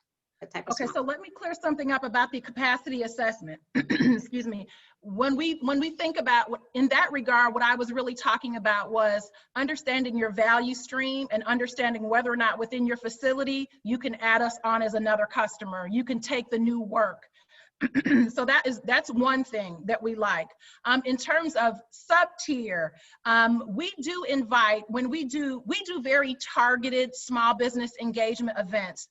type of Okay, small? so let me clear something up about the capacity assessment. Excuse me. When we think about in that regard, what I was really talking about was understanding your value stream and understanding whether or not within your facility, you can add us on as another customer. You can take the new work. So that's one thing that we like. In terms of sub-tier, we do invite, when we do very targeted small business engagement events.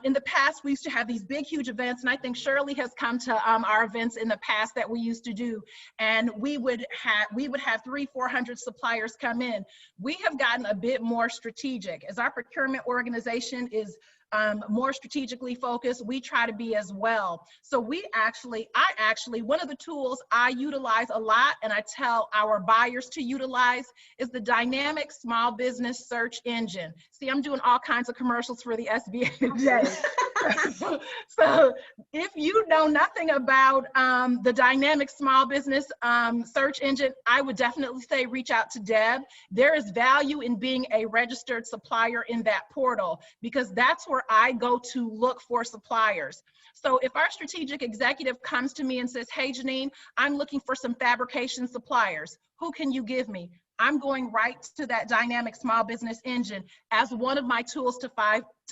In the past, we used to have these big, huge events, and I think Shirley has come to our events in the past that we used to do, and we would have 300-400 suppliers come in. We have gotten a bit more strategic. As our procurement organization is more strategically focused, we try to be as well. So I actually, one of the tools I utilize a lot and I tell our buyers to utilize is the dynamic small business search engine. See, I'm doing all kinds of commercials for the SBA today. So if you know nothing about the dynamic small business search engine, I would definitely say reach out to Deb. There is value in being a registered supplier in that portal, because that's where I go to look for suppliers. So if our strategic executive comes to me and says, hey, Janine, I'm looking for some fabrication suppliers. Who can you give me? I'm going right to that dynamic small business engine as one of my tools to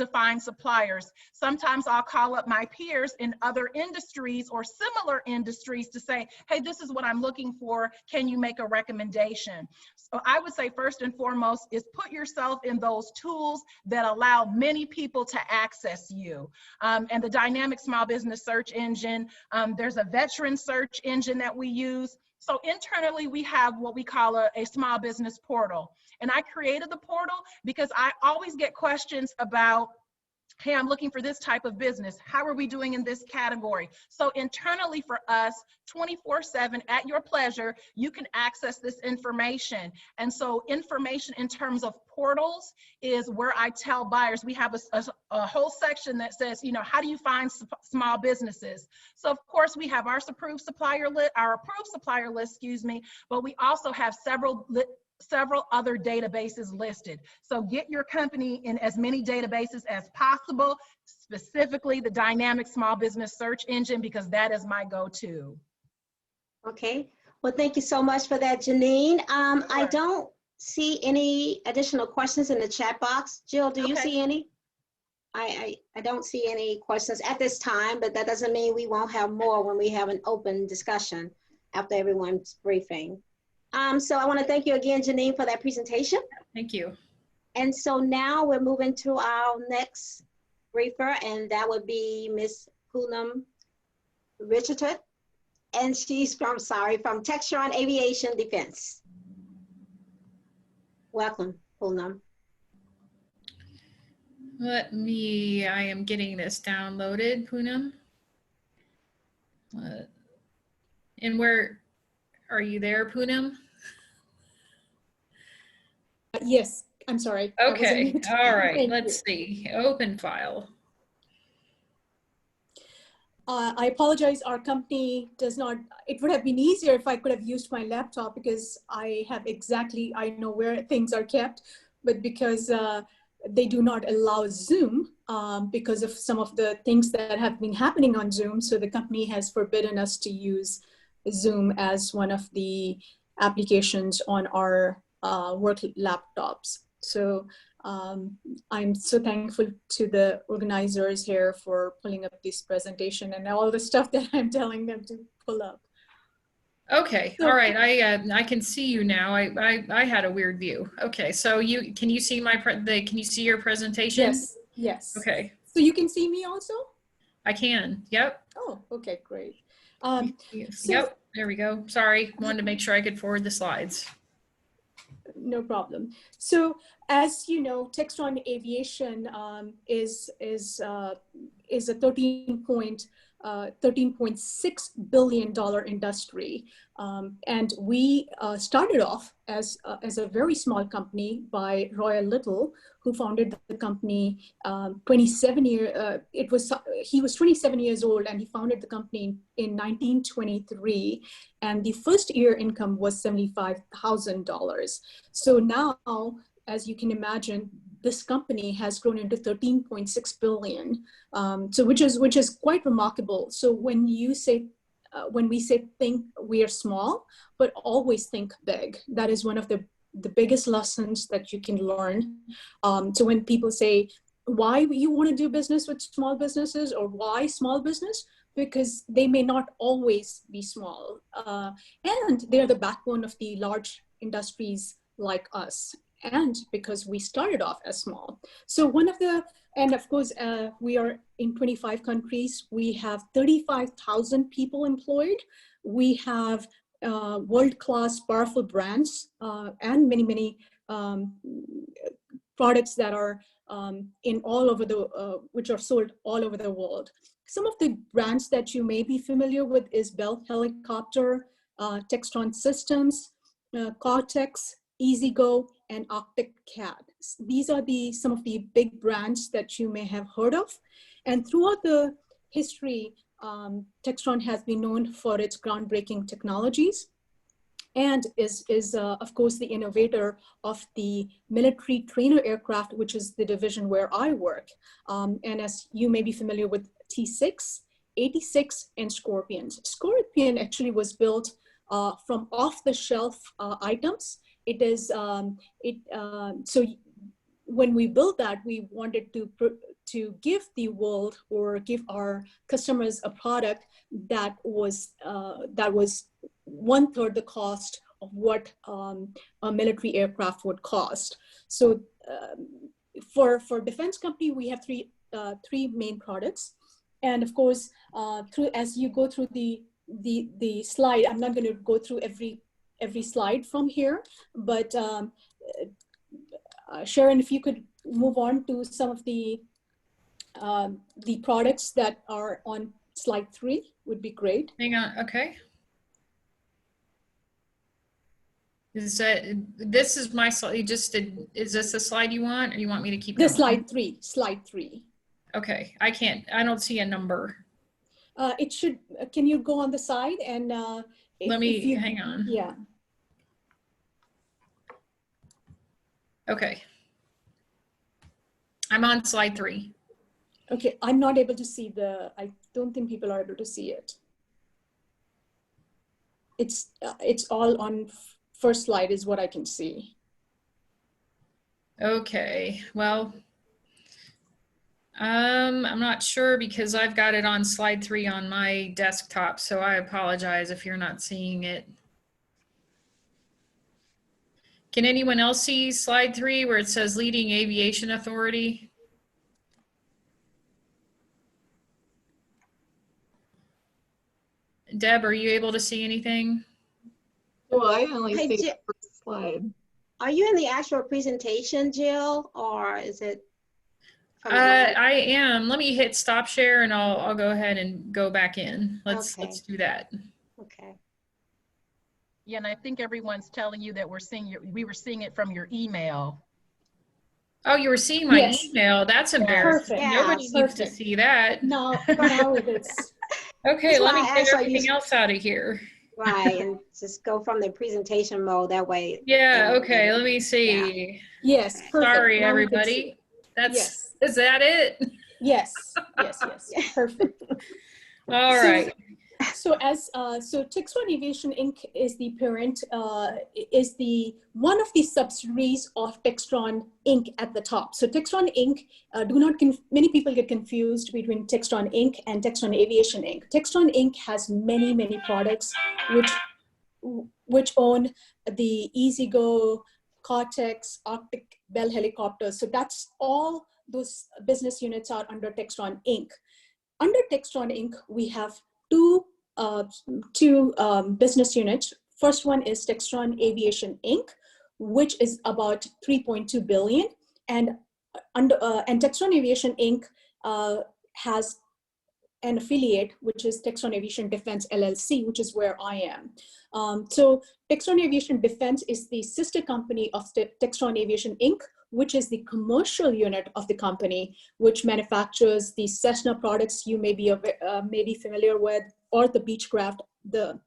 find suppliers. Sometimes I'll call up my peers in other industries or similar industries to say, hey, this is what I'm looking for. Can you make a recommendation? So I would say first and foremost is put yourself in those tools that allow many people to access you. And the dynamic small business search engine, there's a veteran search engine that we use. So internally, we have what we call a small business portal. And I created the portal because I always get questions about, hey, I'm looking for this type of business. How are we doing in this category? So internally for us, 24/7 at your pleasure, you can access this information. And so information in terms of portals is where I tell buyers, we have a whole section that says, you know, how do you find small businesses? So of course we have our approved supplier list, excuse me, but we also have several other databases listed. So get your company in as many databases as possible, specifically the dynamic small business search engine, because that is my go-to. Okay, well, thank you so much for that, Janine. Sure. I don't see any additional questions in the chat box. Jill, do you Okay. see any? I don't see any questions at this time, but that doesn't mean we won't have more when we have an open discussion after everyone's briefing. So I want to thank you again, Janine, for that presentation. Thank you. And so now we're moving to our next briefer, and that would be Ms. Poonam Richardson. And she's from Textron Aviation Defense. Welcome, Poonam. I am getting this downloaded, Poonam. And where, are you there, Poonam? Yes, I'm sorry. I was on Okay, mute. all right, Thank let's see, open file. I apologize, our company does not, it would have been easier if I could have used my laptop because I know where things are kept, but because they do not allow Zoom because of some of the things that have been happening on Zoom. So the company has forbidden us to use Zoom as one of the applications on our work laptops. So I'm so thankful to the organizers here for pulling up this presentation and all the stuff that I'm telling them to pull up. Okay, So- all right, I can see you now. I had a weird view. Okay, so can you see can you see your presentation? Yes, yes. Okay, So you can see me also? I can, yep. Oh, okay, great. Yep, there we go. Sorry, wanted to make sure I could forward the slides. No problem. So as you know, Textron Aviation is a $13.6 billion industry. And we started off as a very small company by Royal Little, who founded the company he was 27 years old and he founded the company in 1923. And the first year income was $75,000. So now, as you can imagine, this company has grown into 13.6 billion. So which is quite remarkable. So when we say think we are small, but always think big, that is one of the biggest lessons that you can learn. So when people say, why you want to do business with small businesses or why small business? Because they may not always be small. And they're the backbone of the large industries like us. And because we started off as small. So and of course, we are in 25 countries. We have 35,000 people employed. We have world-class powerful brands and many products that are which are sold all over the world. Some of the brands that you may be familiar with is Bell Helicopter, Textron Systems, Cortex, EasyGo, and Arctic Cat. These are some of the big brands that you may have heard of. And throughout the history, Textron has been known for its groundbreaking technologies and is of course, the innovator of the military trainer aircraft, which is the division where I work. And as you may be familiar with T6, 86, and Scorpions. Scorpion actually was built from off-the-shelf items. It is, so when we built that, we wanted to give the world or give our customers a product that was 1/3 the cost of what a military aircraft would cost. So for defense company, we have three main products. And of course, as you go through the slide, I'm not going to go through every slide from here, but Sharon, if you could move on to some of the products that are on slide 3 would be great. Hang on, okay. This is my slide. Is this the slide you want, or you want me to keep going? Slide 3. Okay, I don't see a number. It should, can you go on the side and hang on. Yeah. Okay. I'm on slide 3. Okay, I'm not able to see I don't think people are able to see it. It's all on first slide is what I can see. Okay, well, I'm not sure because I've got it on slide 3 on my desktop, so I apologize if you're not seeing it. Can anyone else see slide 3 where it says leading aviation authority? Deb, are you able to see anything? Well, I only Hey, see Jill, the first slide. are you in the actual presentation, Jill, or is it from the I am. Let me hit stop share and I'll go ahead and go back in. Let's do that. Okay. Yeah, and I think everyone's telling you that we were seeing it from your email. Oh, you were seeing my Yes. email. That's Yeah. embarrassing. Perfect. Yeah, Nobody needs to Perfect. see that. Now it is. Okay, That's let why me I get asked, are everything you else out of here. right? And just go from the presentation mode. That way. Yeah, everyone okay, can- let me see. Yes, perfect. Sorry, Now we can see. everybody. That's, Yes. is that it? Yes. Yeah. Perfect. All right. So Textron Aviation Inc. is the parent, is the one of the subsidiaries of Textron Inc. at the top. So Textron Inc. Many people get confused between Textron Inc. and Textron Aviation Inc. Textron Inc. has many products which own the EasyGo, Cortex, Arctic, Bell helicopters. So that's all those business units are under Textron Inc. Under Textron Inc., we have two business units. First one is Textron Aviation Inc., which is about 3.2 billion, and Textron Aviation Inc. Has an affiliate, which is Textron Aviation Defense LLC, which is where I am. So Textron Aviation Defense is the sister company of Textron Aviation Inc., which is the commercial unit of the company, which manufactures the Cessna products you may be familiar with, or the Beechcraft, the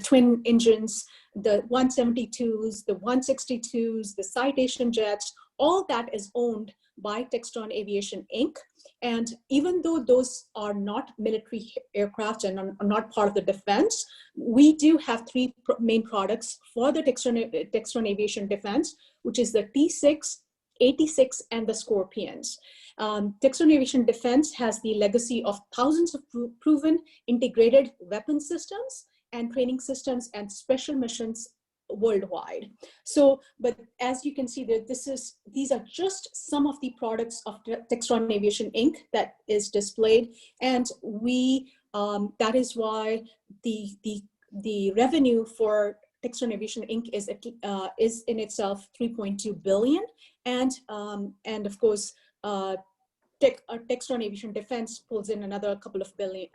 twin engines, the 172s, the 162s, the Citation jets. All that is owned by Textron Aviation Inc. And even though those are not military aircraft and are not part of the defense, we do have three main products for the Textron Aviation Defense, which is the T6, 86, and the Scorpions. Textron Aviation Defense has the legacy of thousands of proven integrated weapon systems and training systems and special missions worldwide. So, but as you can see, these are just some of the products of Textron Aviation Inc. that is displayed, and that is why the revenue for Textron Aviation Inc. is in itself 3.2 billion, and of course, Textron Aviation Defense pulls in another couple of billion.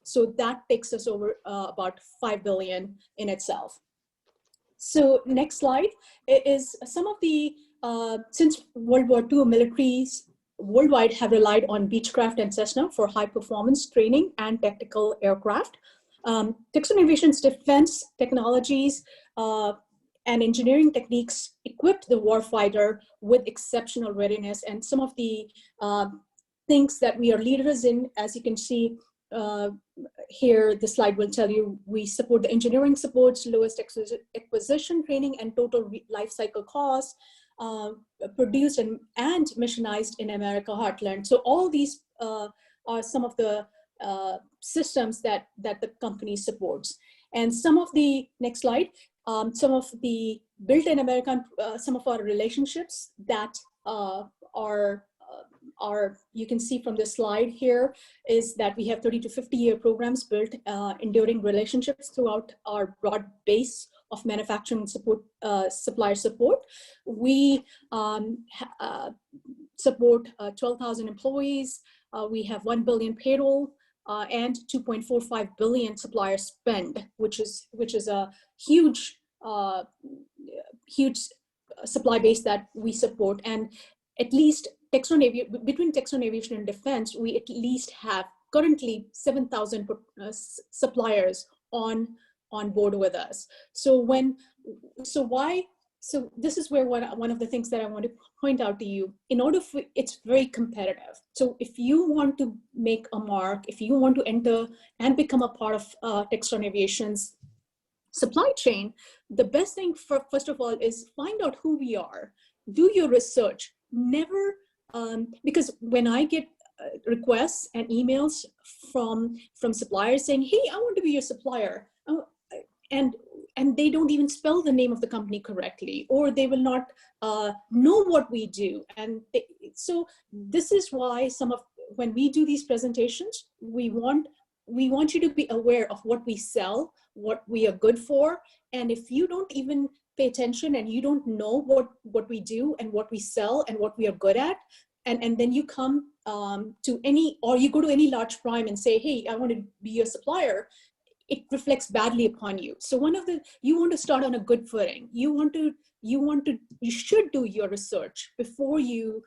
So that takes us over about 5 billion in itself. So next slide is some of the, since World War II, militaries worldwide have relied on Beechcraft and Cessna for high performance training and tactical aircraft. Textron Aviation's defense technologies and engineering techniques equipped the warfighter with exceptional readiness, and some of the things that we are leaders in, as you can see here, the slide will tell you, we support the engineering supports, lowest acquisition, training, and total life cycle costs, produced and missionized in America Heartland. So all these are some of the systems that the company supports. And some of the, next slide, some of the built in American, some of our relationships that are, you can see from this slide here, is that we have 30 to 50 year programs built, enduring relationships throughout our broad base of manufacturing support, supplier support. We support 12,000 employees. We have 1 billion payroll, and 2.45 billion supplier spend, which is a huge supply base that we support. And at least between Textron Aviation and Defense, we at least have currently 7,000 suppliers on board with us. So this is where one of the things that I want to point out to you, in order for, it's very competitive. So if you want to make a mark, if you want to enter and become a part of Textron Aviation's supply chain, the best thing first of all is find out who we are. Do your research. Never, because when I get requests and emails from suppliers saying, "Hey, I want to be your supplier," and they don't even spell the name of the company correctly, or they will not know what we do. And so this is why when we do these presentations, we want you to be aware of what we sell, what we are good for. And if you don't even pay attention and you don't know what we do and what we sell and what we are good at, and then you come to you go to any large prime and say, "Hey, I want to be your supplier," it reflects badly upon you. So you want to start on a good footing. You should do your research before you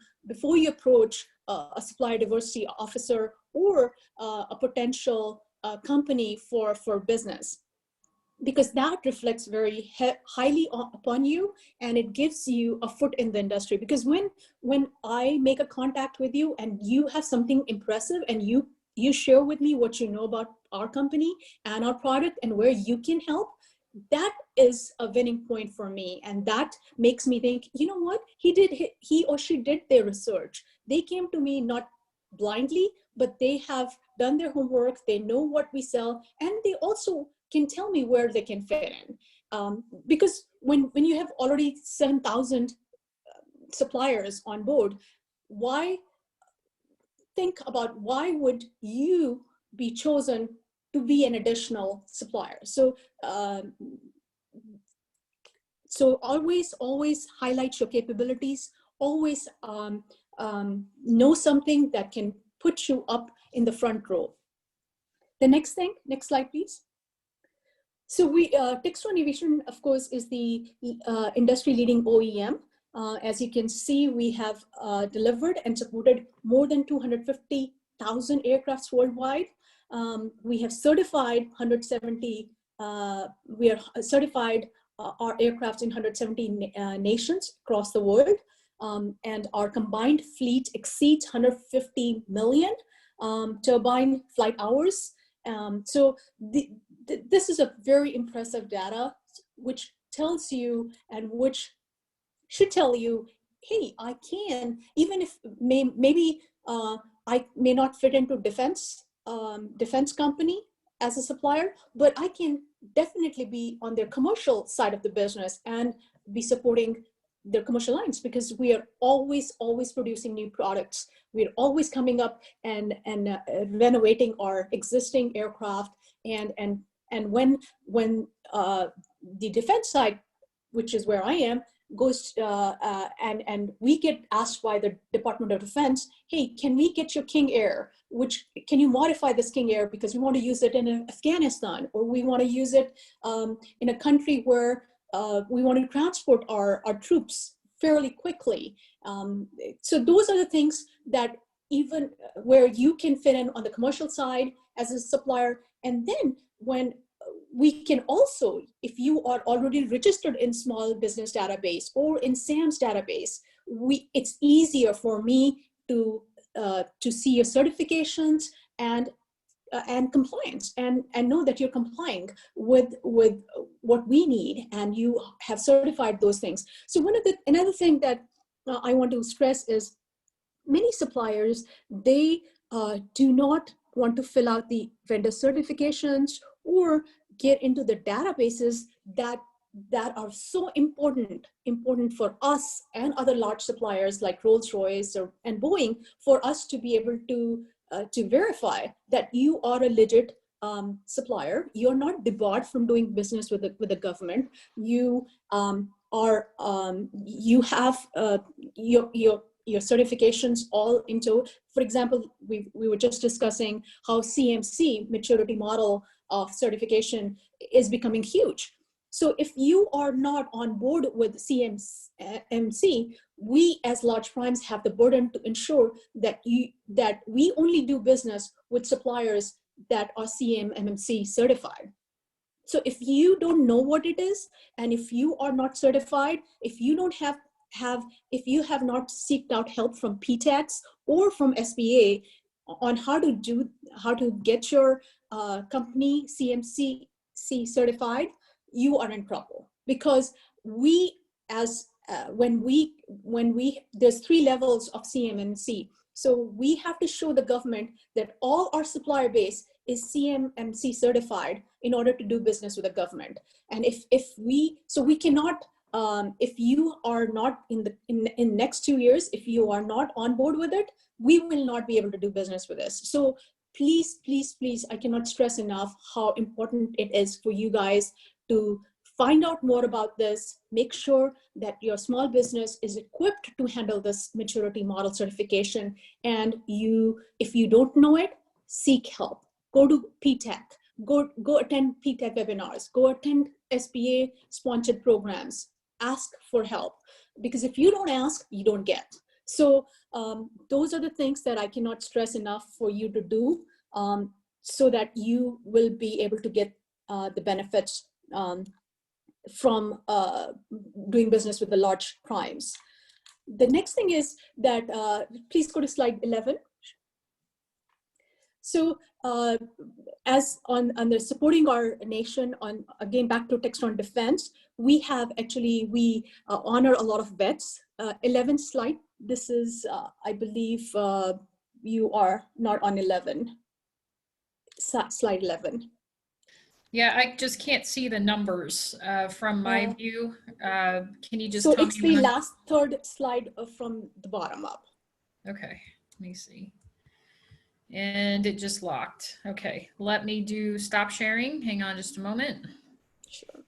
approach a supplier diversity officer or a potential company for business, because that reflects very highly upon you, and it gives you a foot in the industry. Because when I make a contact with you and you have something impressive and you share with me what you know about our company and our product and where you can help, that is a winning point for me. And that makes me think, you know what, he or she did their research. They came to me not blindly, but they have done their homework. They know what we sell, and they also can tell me where they can fit in. Because when you have already 7,000 suppliers on board, think about why would you be chosen to be an additional supplier. So always highlight your capabilities. Always know something that can put you up in the front row. The next slide, please. So Textron Aviation, of course, is the industry-leading OEM. As you can see, we have delivered and supported more than 250,000 aircrafts worldwide. We have certified 170. We are certified our aircraft in 170 nations across the world, and our combined fleet exceeds 150 million turbine flight hours. So this is a very impressive data, which tells you and which should tell you, hey, I can, even if maybe I may not fit into defense company as a supplier, but I can definitely be on their commercial side of the business and be supporting their commercial lines, because we are always producing new products. We're always coming up and renovating our existing aircraft. And when the defense side, which is where I am, goes and we get asked by the Department of Defense, hey, can we get your King Air? Can you modify this King Air because we want to use it in Afghanistan, or we want to use it in a country where we want to transport our troops fairly quickly. So those are the things that even where you can fit in on the commercial side as a supplier. And then when we can also, if you are already registered in Small Business Database or in SAM's database, it's easier for me to see your certifications and compliance and know that you're complying with what we need and you have certified those things. So another thing that I want to stress is many suppliers, they do not want to fill out the vendor certifications or get into the databases that are so important for us and other large suppliers like Rolls Royce and Boeing, for us to be able to verify that you are a legit supplier. You're not debarred from doing business with the government. You you have your certifications all into. For example, we were just discussing how CMC, maturity model of certification, is becoming huge. So if you are not on board with CMC, we as large primes have the burden to ensure that we only do business with suppliers that are CMMC certified. So if you don't know what it is, and if you are not certified, if you don't if you have not sought out help from PTACs or from SBA on how to get your company CMC certified, you are in trouble, because we as when we there's 3 levels of CMMC. So we have to show the government that all our supplier base is CMMC certified in order to do business with the government. And so we cannot, if you are not in next 2 years, if you are not on board with it, we will not be able to do business with this. So please, please, please, I cannot stress enough how important it is for you guys to find out more about this. Make sure that your small business is equipped to handle this maturity model certification. And if you don't know it, seek help. Go to PTech, go attend PTech webinars, go attend SBA sponsored programs, ask for help. Because if you don't ask, you don't get. So those are the things that I cannot stress enough for you to do, so that you will be able to get the benefits from doing business with the large primes. The next thing is that, please go to slide 11. So as on the supporting our nation on, again, back to Textron Defense, we have actually, we honor a lot of vets. 11 slide, this is, I believe you are not on 11. Slide 11. Yeah, I just can't see the numbers from my view. Can you just so tell it's me the last third slide from the bottom up. Okay, let me see. And it just locked. Okay, let me do stop sharing. Hang on just a moment. Sure.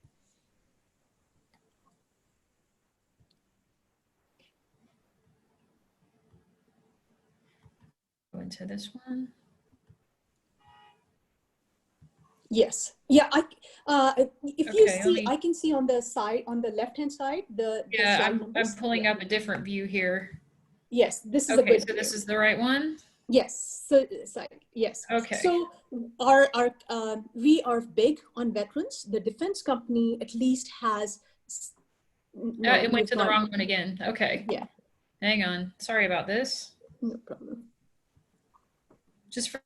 Go into this one. Yes. Yeah. If you Okay, see, I can see on the side, on the left-hand side, the Yeah, slide I'm numbers. pulling up a different view here. Yes, this is a Okay, good so this view. is the right one? Yes. So yes. Okay. So we are big on veterans. The defense company at least has. No, It went you've to the gone- wrong one again. Okay. Yeah. Hang on. Sorry about this. No problem. Just for,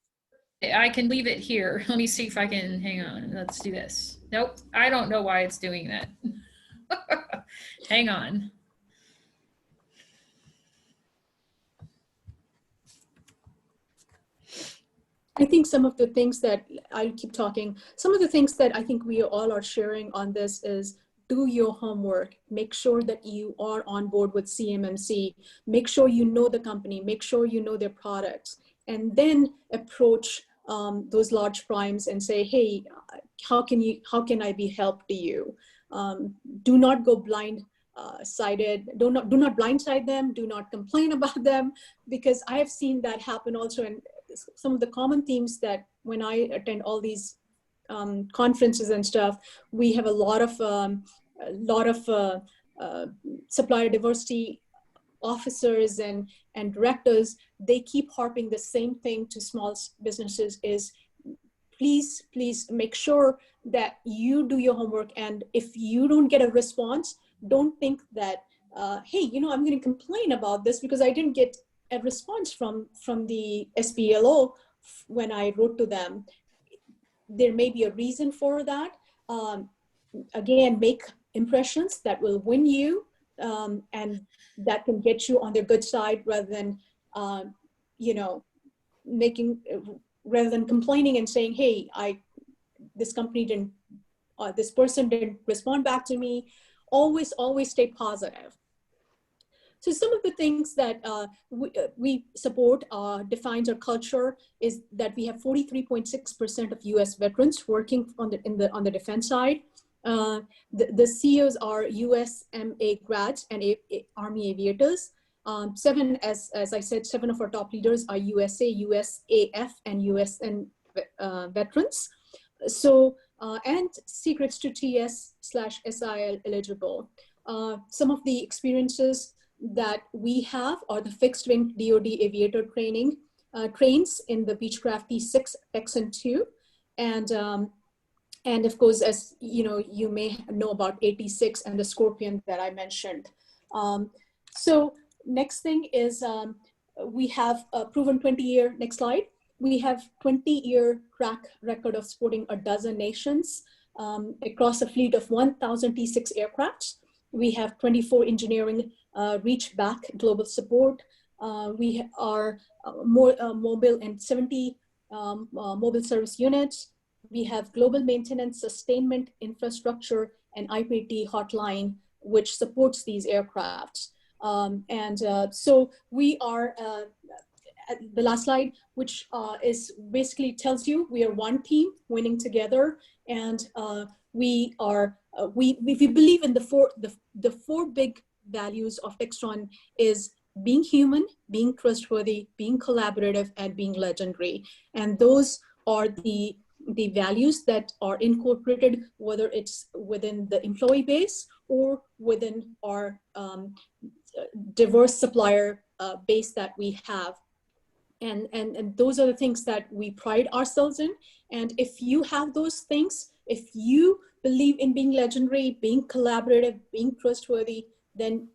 I can leave it here. Let me see if I can, hang on. Let's do this. Nope. I don't know why it's doing that. Hang on. I think some of the things that I'll keep talking, some of the things that I think we all are sharing on this is do your homework, make sure that you are on board with CMMC, make sure you know the company, make sure you know their products, and then approach those large primes and say, hey, how can I be help to you? Do not go blindsided. Do not blindside them. Do not complain about them, because I have seen that happen also. And some of the common themes that when I attend all these conferences and stuff, we have a lot of supplier diversity officers and directors. They keep harping the same thing to small businesses is, please make sure that you do your homework. And if you don't get a response, don't think that, hey, I'm going to complain about this because I didn't get a response from the SBLO when I wrote to them. There may be a reason for that. Again, make impressions that will win you, and that can get you on their good side rather than, rather than complaining and saying, hey, this company didn't, this person didn't respond back to me. Always stay positive. So some of the things that we support, defines our culture, is that we have 43.6% of U.S. veterans working on the defense side. The CEOs are USMA grads and Army aviators. As I said, 7 of our top leaders are USA, USAF, and USN veterans. So, and secrets to TS/SIL eligible. Some of the experiences that we have are the fixed wing DoD aviator training, trains in the Beechcraft P6, Texan 2. And of course, as you may know about 86 and the Scorpion that I mentioned. So next thing is we have a proven 20-year, next slide. We have 20-year track record of supporting a dozen nations. across a fleet of 1,000 T6 aircrafts. We have 24 engineering reach back global support. We are more mobile and 70 mobile service units. We have global maintenance, sustainment, infrastructure, and IPT hotline, which supports these aircrafts. So we are, the last slide, which is basically tells you we are one team winning together, and we believe in the four big values of Textron is being human, being trustworthy, being collaborative, and being legendary. And those are the values that are incorporated, whether it's within the employee base or within our diverse supplier base that we have. And those are the things that we pride ourselves in. And if you have those things, if you believe in being legendary, being collaborative, being trustworthy, then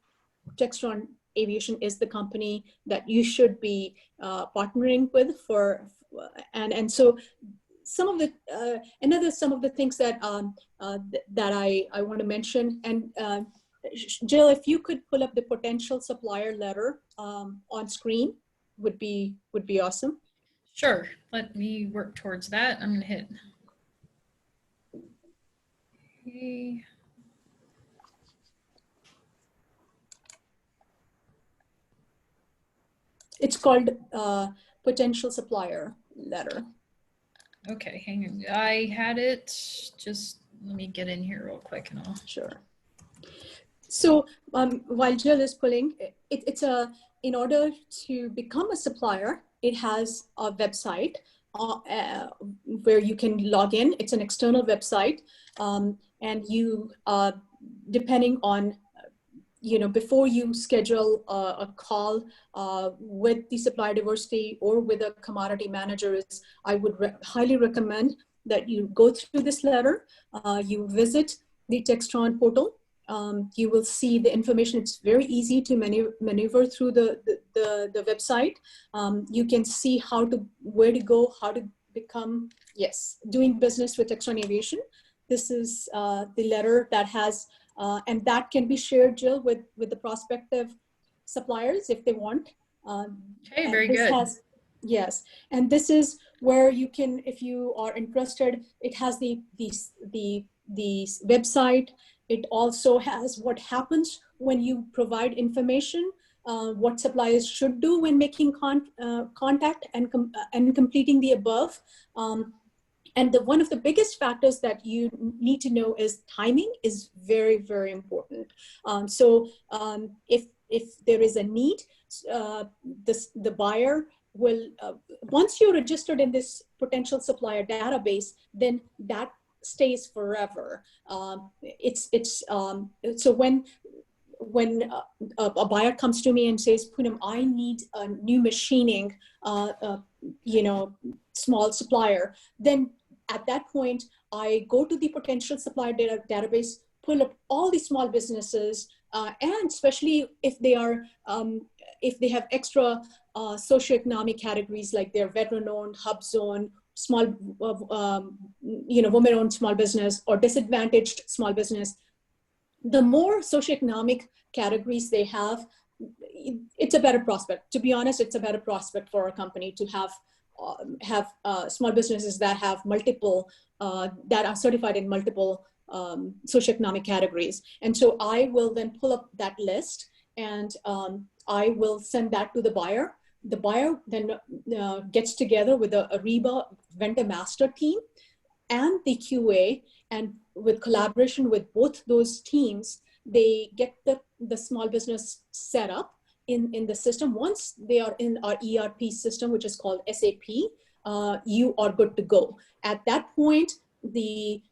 Textron Aviation is the company that you should be partnering with and so some of the things that that I want to mention, and Jill, if you could pull up the potential supplier letter on screen, would be awesome. Sure, let me work towards that. I'm gonna hit. Okay. It's called potential supplier letter. Okay, hang on. I had it. Just let me get in here real quick and I'll. Sure. So while Jill is pulling, it's in order to become a supplier, it has a website where you can log in. It's an external website, and you, depending on, before you schedule a call with the supplier diversity or with a commodity manager, I would highly recommend that you go through this letter. You visit the Textron portal. You will see the information. It's very easy to maneuver through the website. You can see where to go, how to become, doing business with Textron Aviation. This is the letter that has, and that can be shared, Jill, with the prospective suppliers if they want. Okay, very good. Yes, and this is where you can, if you are interested, it has the website. It also has what happens when you provide information, what suppliers should do when making contact and completing the above. And one of the biggest factors that you need to know is timing is very, very important. If there is a need, the buyer will, once you're registered in this potential supplier database, then that stays forever. So when a buyer comes to me and says, Poonam, I need a new machining, small supplier, then at that point, I go to the potential supplier database, pull up all the small businesses, and especially if they are, if they have extra socioeconomic categories like they're veteran-owned, hub zone, small, women-owned small business or disadvantaged small business. The more socioeconomic categories they have, it's a better prospect. To be honest, it's a better prospect for a company to have small businesses that have multiple, that are certified in multiple socioeconomic categories. And so I will then pull up that list and I will send that to the buyer. The buyer then gets together with a Ariba vendor master team and the QA, and with collaboration with both those teams, they get the small business set up in the system. Once they are in our ERP system, which is called SAP, you are good to go. At that point, in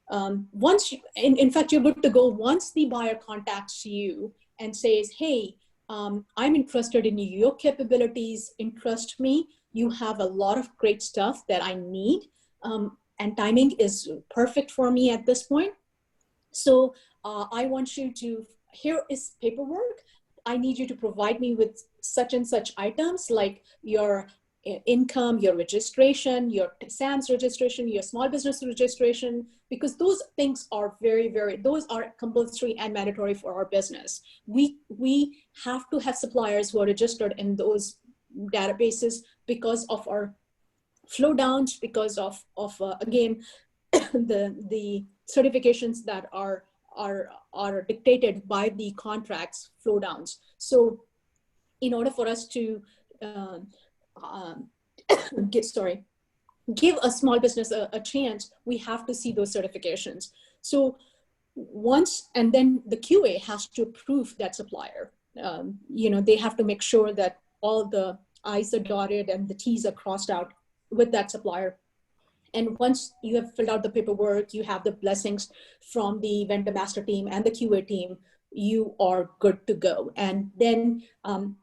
fact, you're good to go once the buyer contacts you and says, hey, I'm interested in your capabilities, entrust me. You have a lot of great stuff that I need, and timing is perfect for me at this point. So I want you to, here is paperwork. I need you to provide me with such and such items like your income, your registration, your SAMS registration, your small business registration, because those things are those are compulsory and mandatory for our business. We have to have suppliers who are registered in those databases because of our flow downs, because of again, the certifications that are dictated by the contracts flow downs. So in order for us to give a small business a chance, we have to see those certifications. So and then the QA has to approve that supplier. They have to make sure that all the I's are dotted and the T's are crossed out with that supplier. And once you have filled out the paperwork, you have the blessings from the vendor master team and the QA team, you are good to go. And then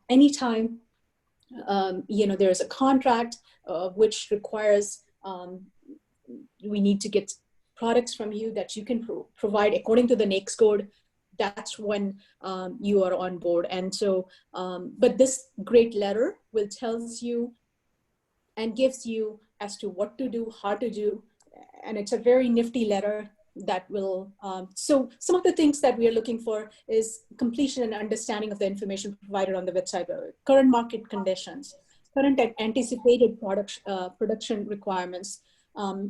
anytime there's a contract which requires we need to get products from you that you can provide according to the NAICS code, that's when you are on board. And so, but this great letter will tells you and gives you as to what to do, how to do, and it's a very nifty letter that will, so some of the things that we are looking for is completion and understanding of the information provided on the website, current market conditions, current and anticipated production requirements,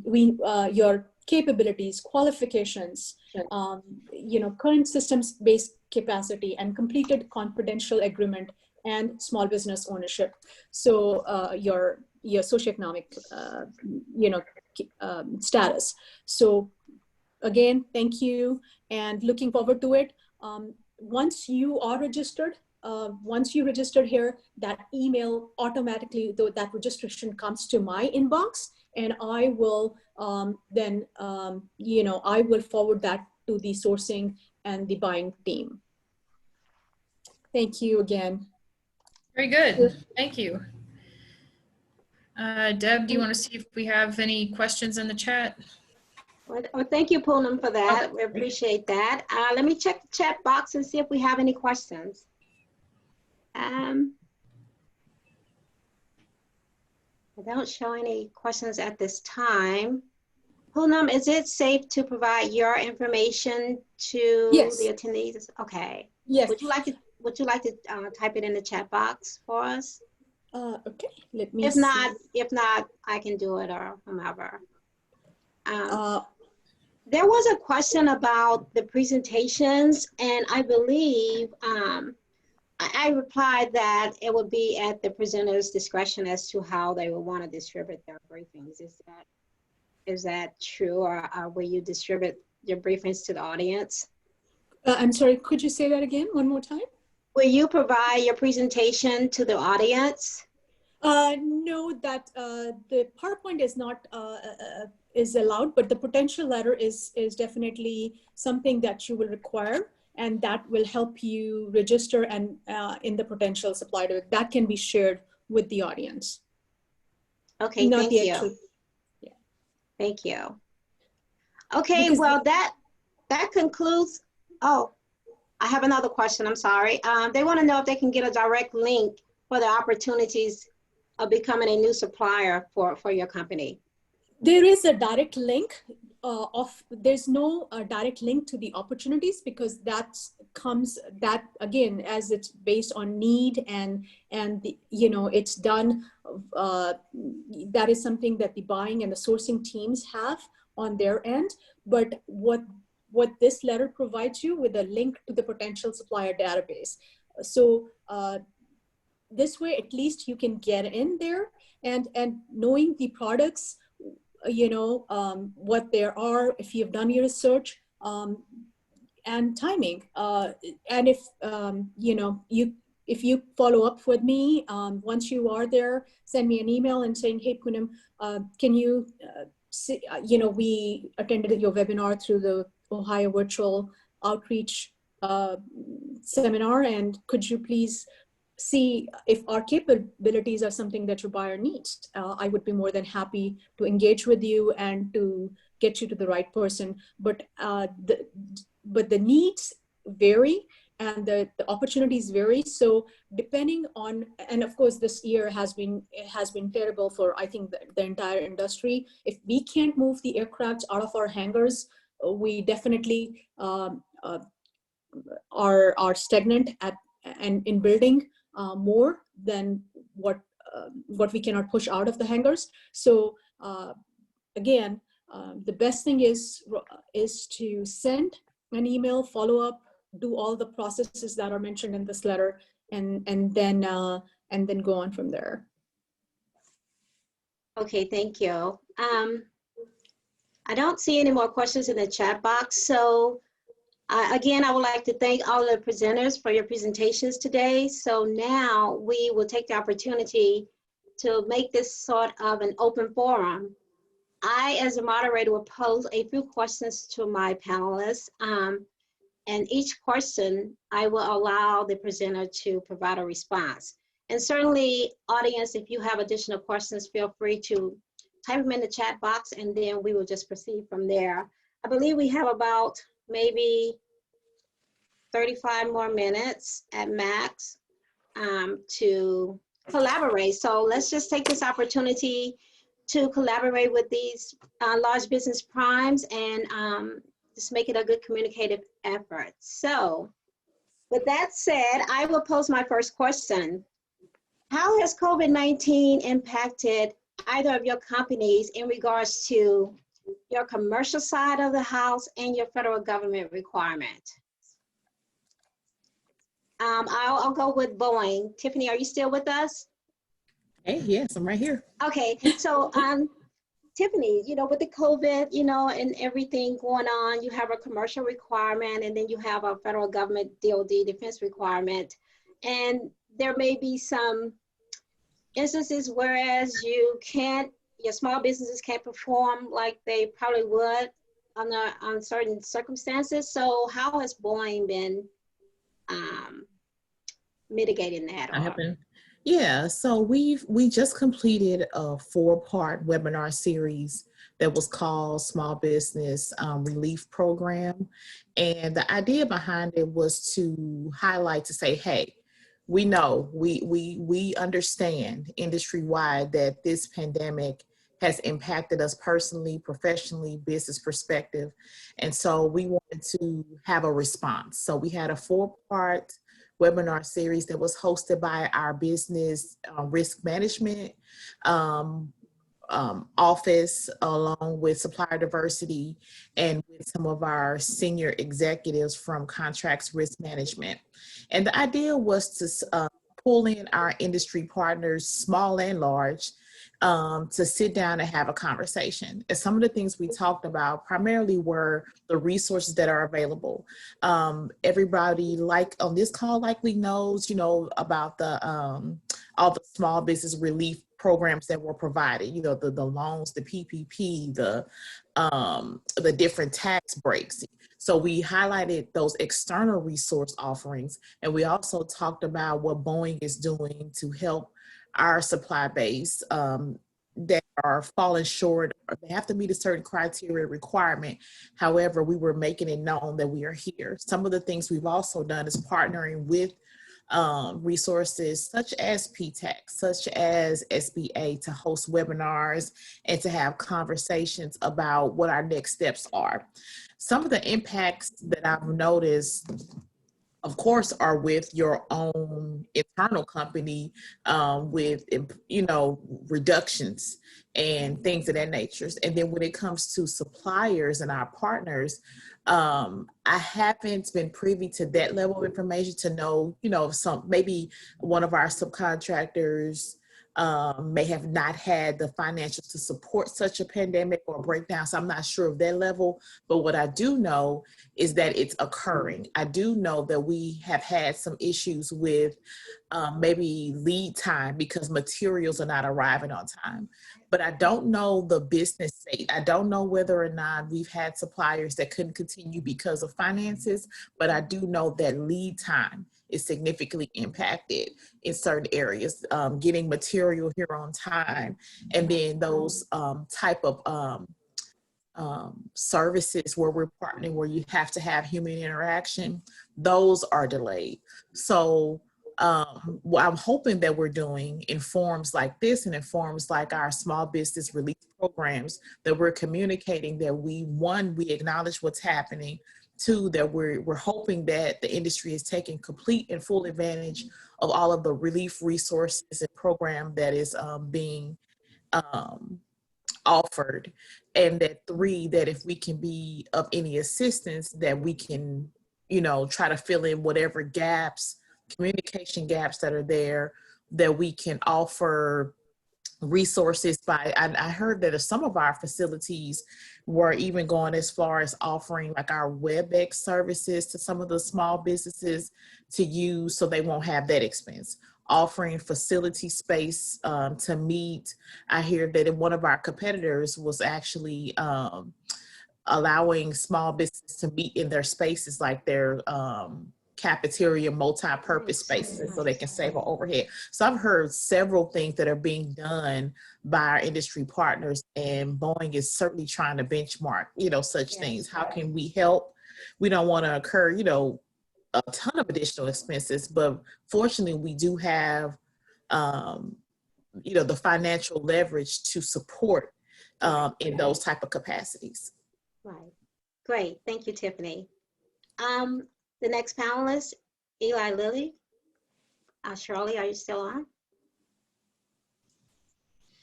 your capabilities, qualifications, current systems-based capacity, and completed confidential agreement and small business ownership. So your socioeconomic, status. So again, thank you, and looking forward to it. Once you are registered, once you registered here, that email automatically, that registration comes to my inbox, and I will then, I will forward that to the sourcing and the buying team. Thank you again. Very good. Thank you. Deb, do you want to see if we have any questions in the chat? Well, thank you, Poonam, for that. We appreciate that. Let me check the chat box and see if we have any questions. I don't show any questions at this time. Poonam, is it safe to provide your information to the attendees? Okay. Yes. Would you like to type it in the chat box for us? Okay. Let me. If not, I can do it, or whomever. There was a question about the presentations, and I believe I replied that it would be at the presenter's discretion as to how they would want to distribute their briefings. Is that true, or will you distribute your briefings to the audience? I'm sorry, could you say that again one more time? Will you provide your presentation to the audience? No, that the PowerPoint is not is allowed, but the potential letter is definitely something that you will require, and that will help you register and in the potential supplier. That can be shared with the audience. Okay, not thank the you. Actual, yeah. Thank you. Okay, Because well, that concludes. Oh, I have another question. I'm sorry. They want to know if they can get a direct link for the opportunities of becoming a new supplier for your company. There is a direct link there's no direct link to the opportunities, because that again, as it's based on need and the, it's done, that is something that the buying and the sourcing teams have on their end. But what this letter provides you with a link to the potential supplier database. So this way, at least you can get in there and knowing the products, what there are, if you've done your research, and timing. And if you follow up with me, once you are there, send me an email and saying, hey, Poonam, can you, we attended your webinar through the Ohio Virtual Outreach Seminar, and could you please see if our capabilities are something that your buyer needs? I would be more than happy to engage with you and to get you to the right person. But the needs vary, and the opportunities vary. So depending on, and of course this year has been terrible for, I think, the entire industry. If we can't move the aircraft out of our hangars, we definitely are stagnant and in building more than what we cannot push out of the hangars. So again, the best thing is to send an email, follow up, do all the processes that are mentioned in this letter, and then go on from there. Okay, thank you. I don't see any more questions in the chat box. So again, I would like to thank all the presenters for your presentations today. So now we will take the opportunity to make this sort of an open forum. I, as a moderator, will pose a few questions to my panelists. And each question, I will allow the presenter to provide a response. And certainly, audience, if you have additional questions, feel free to type them in the chat box, and then we will just proceed from there. I believe we have about maybe 35 more minutes at max to collaborate. So let's just take this opportunity to collaborate with these large business primes and just make it a good communicative effort. So with that said, I will pose my first question. How has COVID-19 impacted either of your companies in regards to your commercial side of the house and your federal government requirement? I'll go with Boeing. Tiffany, are you still with us? Hey, yes, I'm right here. Okay, so Tiffany, you know, with the COVID, you know, and everything going on, you have a commercial requirement, and then you have a federal government DoD defense requirement. And there may be some instances whereas your small businesses can't perform like they probably would on certain circumstances. So how has Boeing been mitigating that? Yeah, so we just completed a 4-part webinar series that was called Small Business Relief Program. And the idea behind it was to highlight, to say, hey, we know, we understand industry-wide that this pandemic has impacted us personally, professionally, business perspective. And so we wanted to have a response. So we had a 4-part webinar series that was hosted by our business risk management office, along with supplier diversity and with some of our senior executives from contracts risk management. And the idea was to pull in our industry partners, small and large, to sit down and have a conversation. And some of the things we talked about primarily were the resources that are available. Everybody like on this call likely knows, you know, about the all the small business relief programs that were provided, you know, the loans, the PPP, the different tax breaks. So we highlighted those external resource offerings, and we also talked about what Boeing is doing to help our supply base that are falling short, or they have to meet a certain criteria requirement. However, we were making it known that we are here. Some of the things we've also done is partnering with resources such as PTAC, such as SBA, to host webinars and to have conversations about what our next steps are. Some of the impacts that I've noticed, of course, are with your own internal company, with, you know, reductions and things of that nature. And then when it comes to suppliers and our partners, I haven't been privy to that level of information to know, you know, maybe one of our subcontractors may have not had the financials to support such a pandemic or breakdown. So I'm not sure of that level, but what I do know is that it's occurring. I do know that we have had some issues with maybe lead time because materials are not arriving on time. But I don't know the business state. I don't know whether or not we've had suppliers that couldn't continue because of finances, but I do know that lead time is significantly impacted in certain areas, getting material here on time, and then those type of services where we're partnering, where you have to have human interaction, those are delayed. So what I'm hoping that we're doing in forums like this and in forums like our small business relief programs, that we're communicating that we acknowledge what's happening. Two, that we're hoping that the industry is taking complete and full advantage of all of the relief resources and program that is being offered. And that three, that if we can be of any assistance, that we can, try to fill in whatever gaps, communication gaps that are there, that we can offer resources by, I heard that some of our facilities were even going as far as offering like our WebEx services to some of the small businesses to use so they won't have that expense. Offering facility space to meet. I hear that one of our competitors was actually allowing small businesses to meet in their spaces, like their cafeteria, multi-purpose spaces, so they can save on overhead. So I've heard several things that are being done by our industry partners, and Boeing is certainly trying to benchmark, such things. How can we help? We don't want to incur, a ton of additional expenses, but fortunately we do have, the financial leverage to support in those type of capacities. Right. Great. Thank you, Tiffany. The next panelist, Eli Lilly. Shirley, are you still on?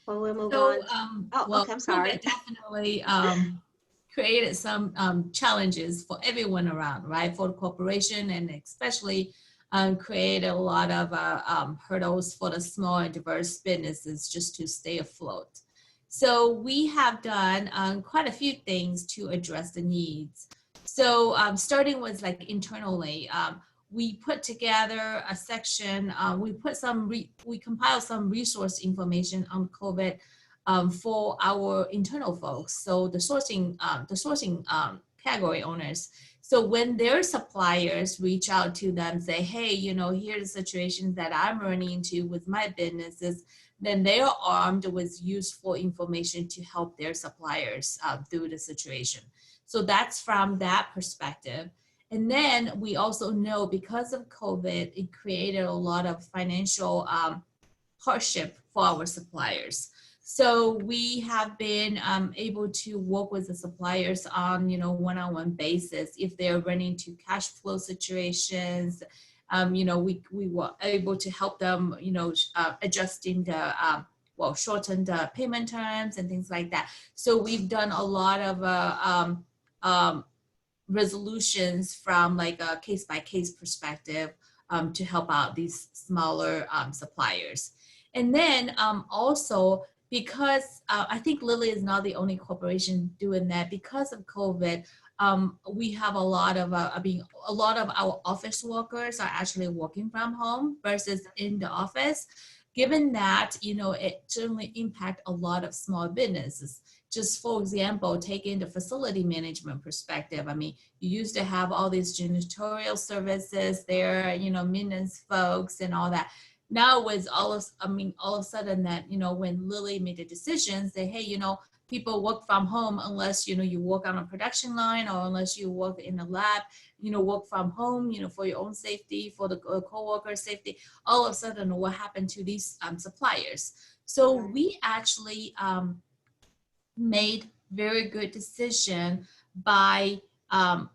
Or we'll move on. Okay, I'm sorry. COVID definitely created some challenges for everyone around, right? For the corporation, and especially created a lot of hurdles for the small and diverse businesses just to stay afloat. So we have done quite a few things to address the needs. So starting with like internally, we put together a section, we compiled some resource information on COVID for our internal folks. So the sourcing category owners. So when their suppliers reach out to them, say, hey, here's the situation that I'm running into with my businesses, then they are armed with useful information to help their suppliers through the situation. So that's from that perspective. And then we also know because of COVID, it created a lot of financial hardship for our suppliers. So we have been able to work with the suppliers on, one-on-one basis. If they're running into cash flow situations, we were able to help them, adjusting the, shorten the payment terms and things like that. So we've done a lot of resolutions from like a case-by-case perspective to help out these smaller suppliers. And then also, because I think Lilly is not the only corporation doing that, because of COVID, we have a lot of our office workers are actually working from home versus in the office. Given that, it certainly impact a lot of small businesses. Just for example, taking the facility management perspective, I mean, you used to have all these janitorial services there, maintenance folks and all that. Now with all of a sudden that, when Lilly made the decision, say, hey, people work from home unless, you work on a production line or unless you work in a lab, work from home, for your own safety, for the co-worker safety. All of a sudden, what happened to these suppliers? So we actually made very good decision by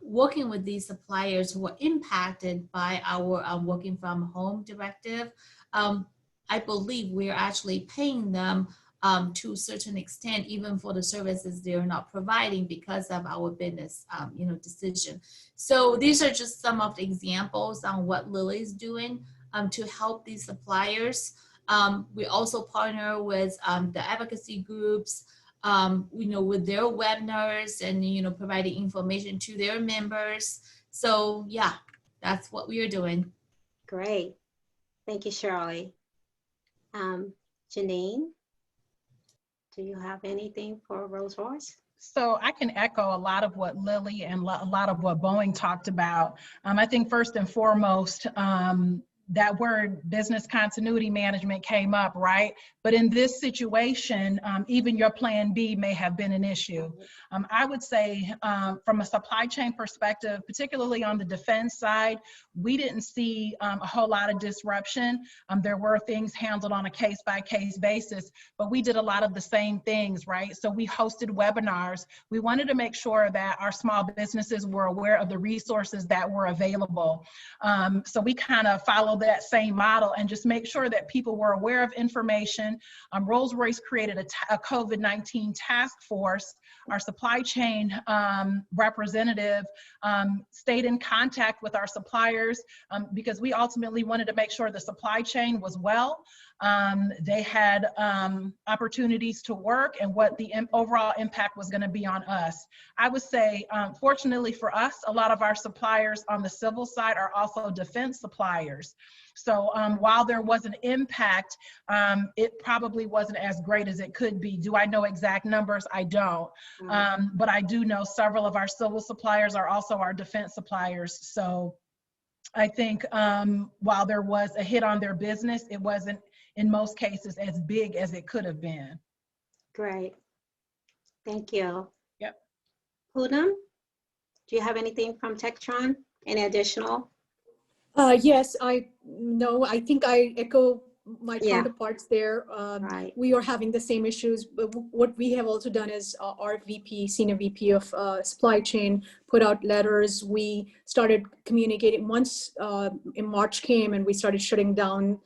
working with these suppliers who were impacted by our working from home directive. I believe we're actually paying them to a certain extent, even for the services they're not providing because of our business, decision. So these are just some of the examples on what Lilly is doing to help these suppliers. We also partner with the advocacy groups, with their webinars and, providing information to their members. So yeah, that's what we are doing. Great. Thank you, Shirley. Janine, do you have anything for Rolls Royce? So I can echo a lot of what Lilly and a lot of what Boeing talked about. I think first and foremost, that word business continuity management came up, right? But in this situation, even your plan B may have been an issue. I would say from a supply chain perspective, particularly on the defense side, we didn't see a whole lot of disruption. There were things handled on a case-by-case basis, but we did a lot of the same things, right? So we hosted webinars. We wanted to make sure that our small businesses were aware of the resources that were available. So we kind of followed that same model and just make sure that people were aware of information. Rolls Royce created a COVID-19 task force. Our supply chain representative stayed in contact with our suppliers because we ultimately wanted to make sure the supply chain was well. They had opportunities to work and what the overall impact was going to be on us. I would say, fortunately for us, a lot of our suppliers on the civil side are also defense suppliers. So while there was an impact, it probably wasn't as great as it could be. Do I know exact numbers? I don't. But I do know several of our civil suppliers are also our defense suppliers. So I think while there was a hit on their business, it wasn't in most cases as big as it could have been. Great. Thank you. Yep. Poonam, do you have anything from Textron? Any additional? Yes, I think I echo my Yeah. counterparts there. Right. We are having the same issues. But what we have also done is our VP, senior VP of supply chain, put out letters. We started communicating once in March came and we started shutting down,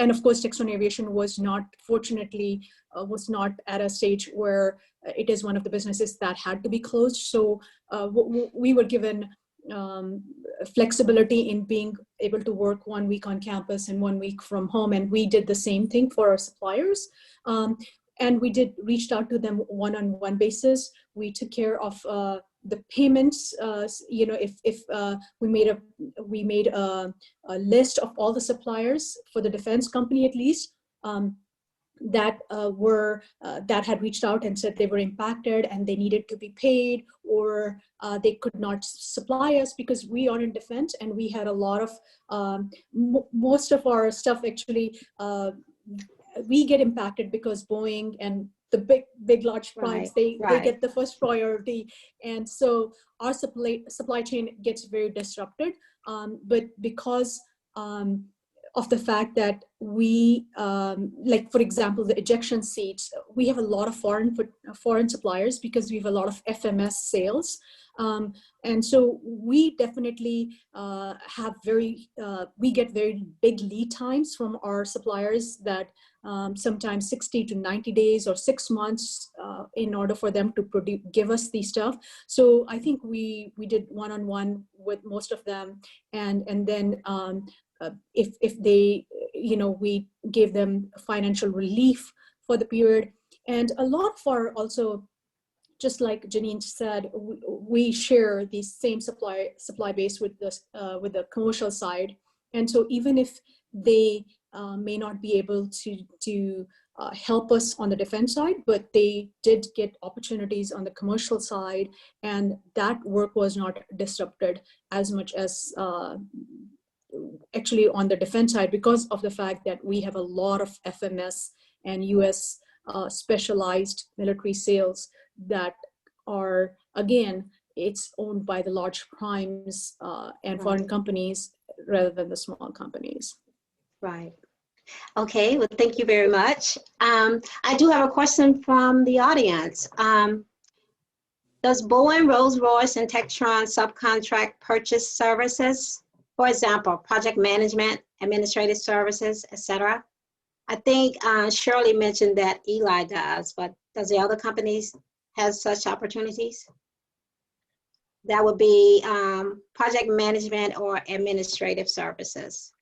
and of course, Textron Aviation was not, fortunately, was not at a stage where it is one of the businesses that had to be closed. So we were given flexibility in being able to work 1 week on campus and 1 week from home. And we did the same thing for our suppliers. And we reached out to them one-on-one basis. We took care of the payments. If we made a list of all the suppliers for the defense company, at least, that had reached out and said they were impacted and they needed to be paid, or they could not supply us because we are in defense, and we had a lot of most of our stuff actually we get impacted because Boeing and the big large primes, they get the first priority, and so our supply chain gets very disrupted. But because of the fact that we, like for example, the ejection seats, we have a lot of foreign suppliers because we have a lot of FMS sales. And so we definitely have we get very big lead times from our suppliers that sometimes 60 to 90 days or 6 months in order for them to give us the stuff. So I think we did one-on-one with most of them, and then if they, we gave them financial relief for the period. And a lot for also, just like Janine said, we share the same supply base with the commercial side. And so even if they may not be able to help us on the defense side, but they did get opportunities on the commercial side, and that work was not disrupted as much as actually on the defense side, because of the fact that we have a lot of FMS and US specialized military sales that are, again, it's owned by the large primes and foreign companies rather than the small companies. Right. Okay, well, thank you very much. I do have a question from the audience. Does Boeing, Rolls Royce, and Textron subcontract purchase services? For example, project management, administrative services, etc. I think Shirley mentioned that Eli does, but does the other companies have such opportunities? That would be project management or administrative services.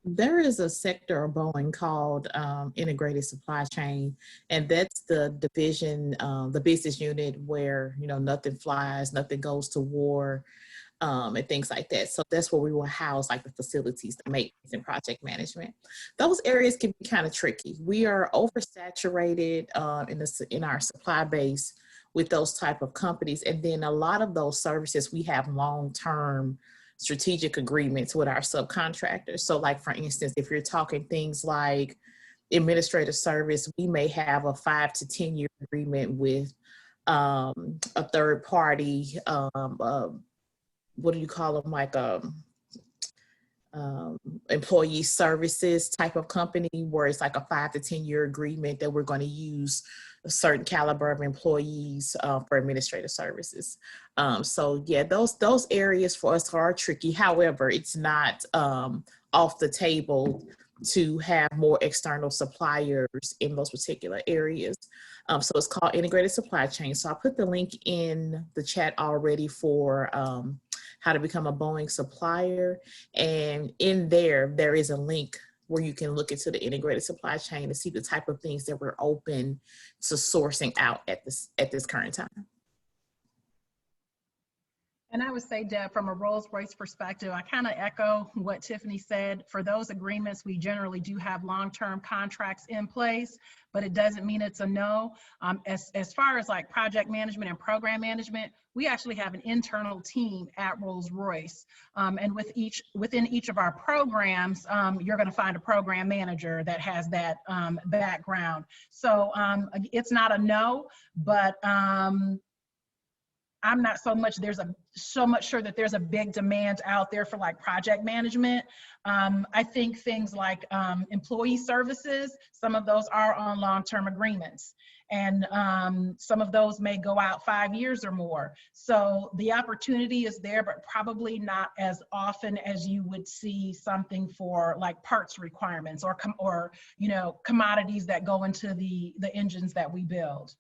There is a sector of Boeing called integrated supply chain, and that's the division, the business unit where, nothing flies, nothing goes to war, and things like that. So that's where we will house like the facilities, the maintenance and project management. Those areas can be kind of tricky. We are oversaturated in our supply base with those type of companies. And then a lot of those services, we have long-term strategic agreements with our subcontractors. So like, for instance, if you're talking things like administrative service, we may have a 5 to 10 year agreement with a third party, what do you call them, like employee services type of company, where it's like a 5 to 10 year agreement that we're going to use a certain caliber of employees for administrative services. So yeah, those areas for us are tricky. However, it's not off the table to have more external suppliers in those particular areas. So it's called integrated supply chain. So I put the link in the chat already for how to become a Boeing supplier. And in there is a link where you can look into the integrated supply chain to see the type of things that we're open to sourcing out at this current time. And I would say, Deb, from a Rolls Royce perspective, I kind of echo what Tiffany said. For those agreements, we generally do have long-term contracts in place, but it doesn't mean it's a no. As far as like project management and program management, we actually have an internal team at Rolls Royce. And within each of our programs, you're going to find a program manager that has that background. So it's not a no, but I'm not so much sure that there's a big demand out there for like project management. I think things like employee services, some of those are on long-term agreements, and some of those may go out 5 years or more. So the opportunity is there, but probably not as often as you would see something for like parts requirements or commodities that go into the engines that we build.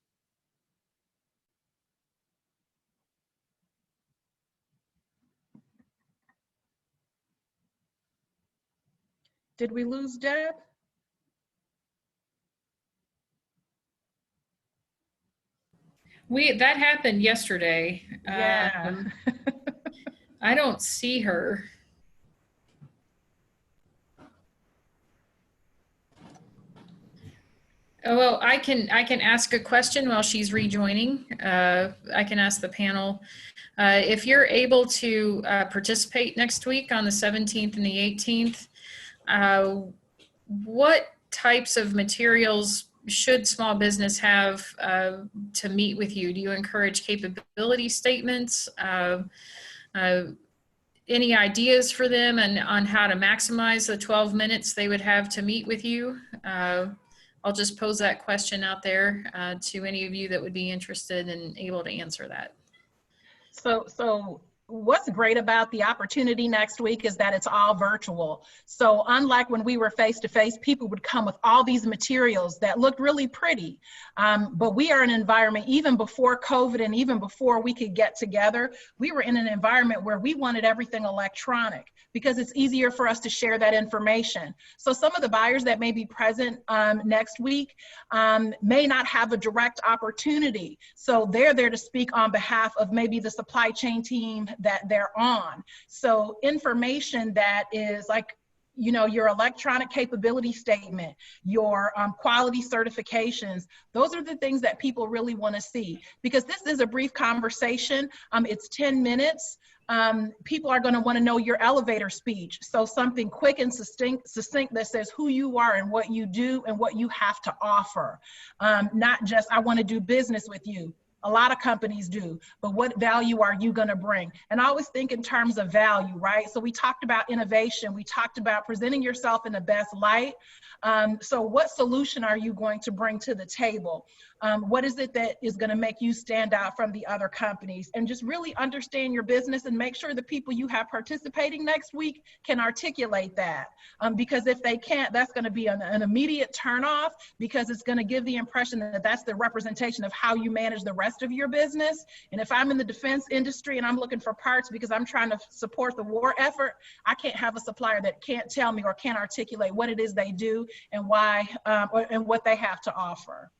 Did we lose Deb? That happened yesterday. Yeah. I don't see her. Oh, well, I can ask a question while she's rejoining. I can ask the panel. If you're able to participate next week on the 17th and the 18th, what types of materials should small business have to meet with you? Do you encourage capability statements? Any ideas for them and on how to maximize the 12 minutes they would have to meet with you? I'll just pose that question out there to any of you that would be interested and able to answer that. So what's great about the opportunity next week is that it's all virtual. So unlike when we were face-to-face, people would come with all these materials that looked really pretty. But we are in an environment, even before COVID and even before we could get together, we were in an environment where we wanted everything electronic because it's easier for us to share that information. So some of the buyers that may be present next week may not have a direct opportunity. So they're there to speak on behalf of maybe the supply chain team that they're on. So information that is like, your electronic capability statement, your quality certifications, those are the things that people really want to see, because this is a brief conversation. It's 10 minutes. People are going to want to know your elevator speech. So something quick and succinct that says who you are and what you do and what you have to offer. Not just, I want to do business with you. A lot of companies do, but what value are you going to bring? And I always think in terms of value, right? So we talked about innovation. We talked about presenting yourself in the best light. So what solution are you going to bring to the table? What is it that is going to make you stand out from the other companies? And just really understand your business and make sure the people you have participating next week can articulate that. Because if they can't, that's going to be an immediate turnoff, because it's going to give the impression that that's the representation of how you manage the rest of your business. And if I'm in the defense industry and I'm looking for parts because I'm trying to support the war effort, I can't have a supplier that can't tell me or can't articulate what it is they do and why, and what they have to offer.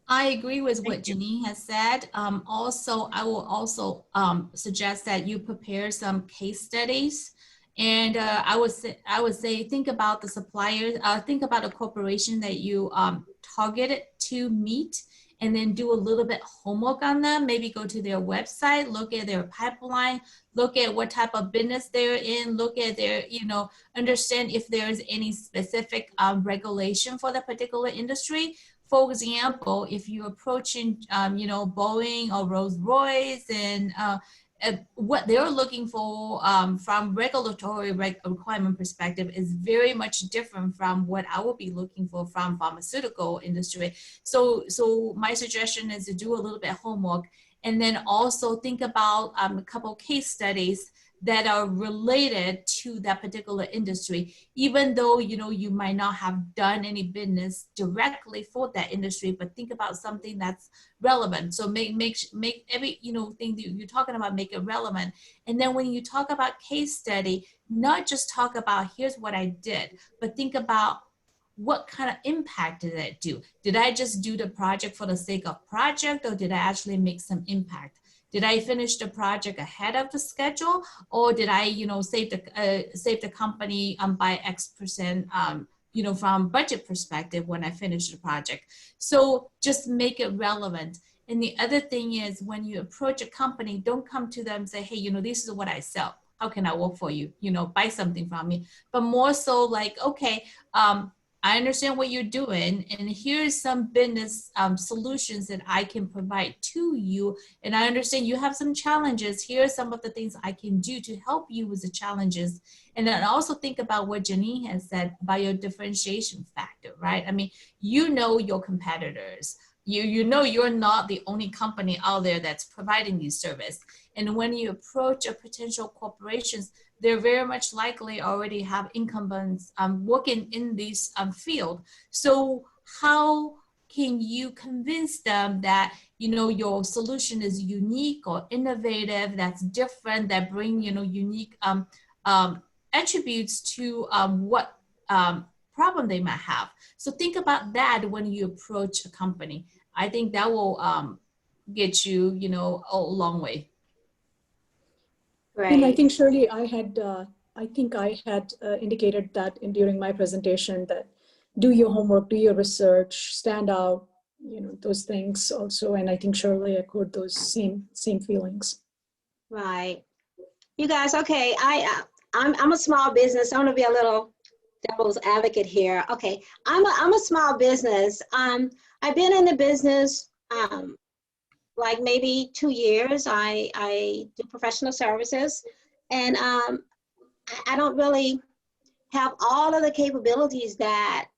I agree with what Janine has said. Also, I will also suggest that you prepare some case studies. And I would say, think about the suppliers, think about a corporation that you targeted to meet, and then do a little bit homework on them. Maybe go to their website, look at their pipeline, look at what type of business they're in, look at their, understand if there's any specific regulation for the particular industry. For example, if you're approaching, Boeing or Rolls Royce, and what they're looking for from regulatory requirement perspective is very much different from what I will be looking for from pharmaceutical industry. So my suggestion is to do a little bit of homework, and then also think about a couple case studies that are related to that particular industry, even though you might not have done any business directly for that industry, but think about something that's relevant. So make every thing that you're talking about, make it relevant. And then when you talk about case study, not just talk about here's what I did, but think about what kind of impact did it do? Did I just do the project for the sake of project, or did I actually make some impact? Did I finish the project ahead of the schedule, or did I, save the company by X%, from budget perspective when I finish the project? So just make it relevant. And the other thing is, when you approach a company, don't come to them and say, hey, this is what I sell. How can I work for you? Buy something from me. But more so like, okay, I understand what you're doing, and here's some business solutions that I can provide to you. And I understand you have some challenges. Here are some of the things I can do to help you with the challenges. And then also think about what Janine has said about your differentiation factor, right? I mean, your competitors. You know you're not the only company out there that's providing these services. And when you approach a potential corporations, they're very much likely already have incumbents working in this field. So how can you convince them that your solution is unique or innovative, that's different, that bring unique attributes to what problem they might have? So think about that when you approach a company. I think that will get you a long way. Right. And I think Shirley, I had indicated that during my presentation, that do your homework, do your research, stand out, those things also. And I think Shirley echoed those same feelings. Right. You guys, okay, I'm a small business. I want to be a little devil's advocate here. Okay, I'm a small business. I've been in the business like maybe 2 years. I do professional services, and I don't really have all of the capabilities that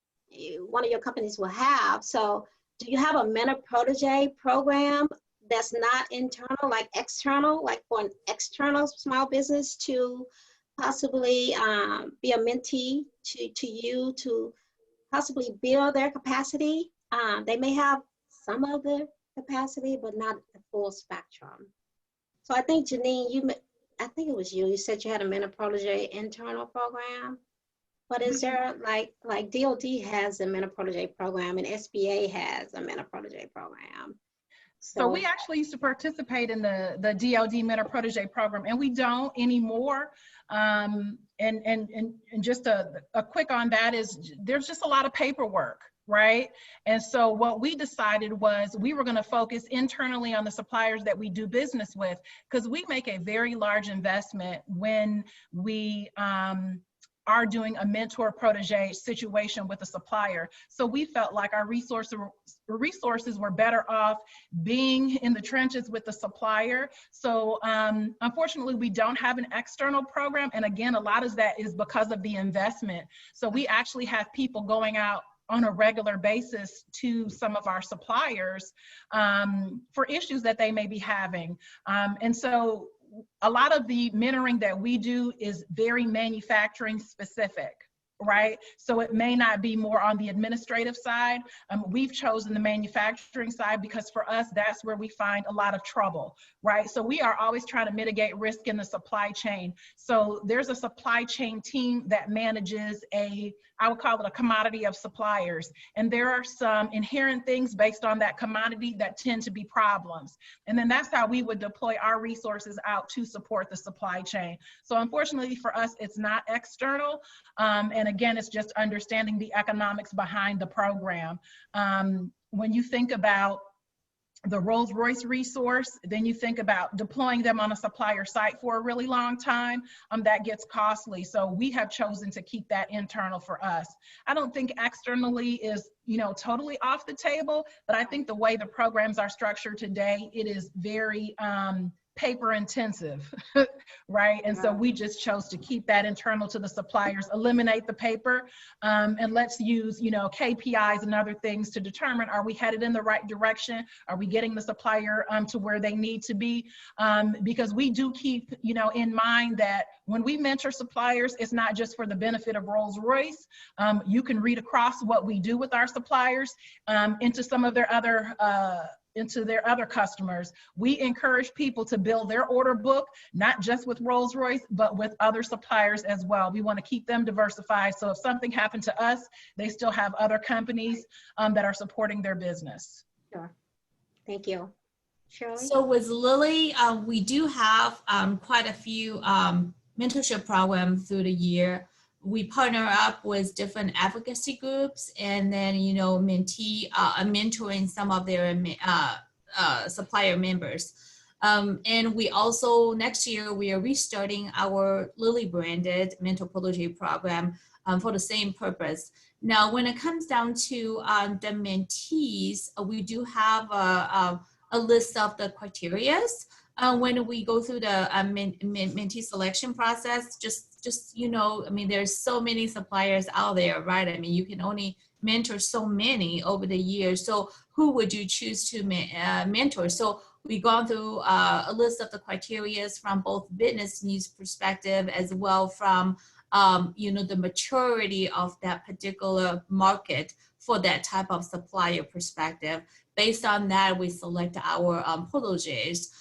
one of your companies will have. So do you have a mentor protege program that's not internal, like external, like for an external small business to possibly be a mentee to you to possibly build their capacity? They may have some of the capacity, but not the full spectrum. So I think Janine, I think it was you said you had a mentor protege internal program, but is there like DOD has a mentor protege program and SBA has a mentor protege program? So we actually used to participate in the DOD mentor protege program, and we don't anymore. And just a quick on that is there's just a lot of paperwork, right? And so what we decided was we were going to focus internally on the suppliers that we do business with, because we make a very large investment when we are doing a mentor protege situation with a supplier. So we felt like our resources were better off being in the trenches with the supplier. So unfortunately, we don't have an external program. And again, a lot of that is because of the investment. So we actually have people going out on a regular basis to some of our suppliers for issues that they may be having. And so a lot of the mentoring that we do is very manufacturing specific, right? So it may not be more on the administrative side. We've chosen the manufacturing side because for us, that's where we find a lot of trouble, right? So we are always trying to mitigate risk in the supply chain. So there's a supply chain team that manages I would call it a commodity of suppliers. And there are some inherent things based on that commodity that tend to be problems. And then that's how we would deploy our resources out to support the supply chain. So unfortunately for us, it's not external. And again, it's just understanding the economics behind the program. When you think about the Rolls Royce resource, then you think about deploying them on a supplier site for a really long time, that gets costly. So we have chosen to keep that internal for us. I don't think externally is, totally off the table, but I think the way the programs are structured today, it is very paper intensive, right? And so we just chose to keep that internal to the suppliers, eliminate the paper, and let's use, KPIs and other things to determine, are we headed in the right direction? Are we getting the supplier to where they need to be? Because we do keep, in mind that when we mentor suppliers, it's not just for the benefit of Rolls Royce. You can read across what we do with our suppliers into some of their other customers. We encourage people to build their order book, not just with Rolls Royce, but with other suppliers as well. We want to keep them diversified. So if something happened to us, they still have other companies that are supporting their business. Sure. Thank you. Shirley? So with Lilly, we do have quite a few mentorship programs through the year. We partner up with different advocacy groups, and then, Mentee mentoring some of their supplier members. And we also, next year, we are restarting our Lilly branded mentor protege program for the same purpose. Now, when it comes down to the mentees, we do have a list of the criterias. When we go through the mentee selection process, just there's so many suppliers out there, right? You can only mentor so many over the years. So who would you choose to mentor? So we've gone through a list of the criterias from both business needs perspective, as well from the maturity of that particular market for that type of supplier perspective. Based on that, we select our proteges.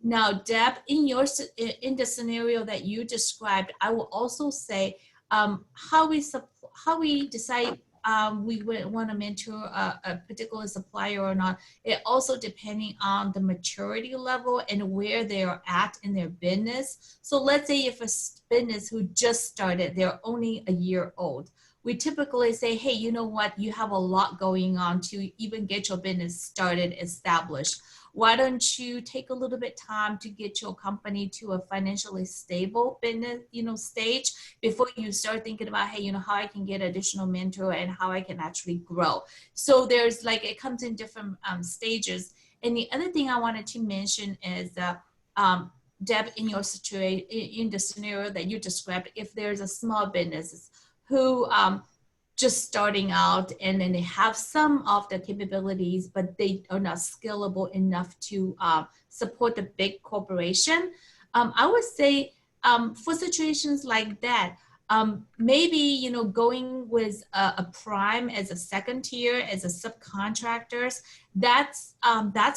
Now, Deb, in the scenario that you described, I will also say how we decide we would want to mentor a particular supplier or not. It also depending on the maturity level and where they are at in their business. So let's say if a business who just started, they're only a year old. We typically say, hey, you know what? You have a lot going on to even get your business started, established. Why don't you take a little bit time to get your company to a financially stable business, stage before you start thinking about, hey, how I can get additional mentor and how I can actually grow. So there's it comes in different stages. And the other thing I wanted to mention is, Deb, in your situation, in the scenario that you described, if there's a small business who just starting out and then they have some of the capabilities, but they are not scalable enough to support the big corporation. I would say for situations like that, maybe, going with a prime as a second tier, as a subcontractors, that's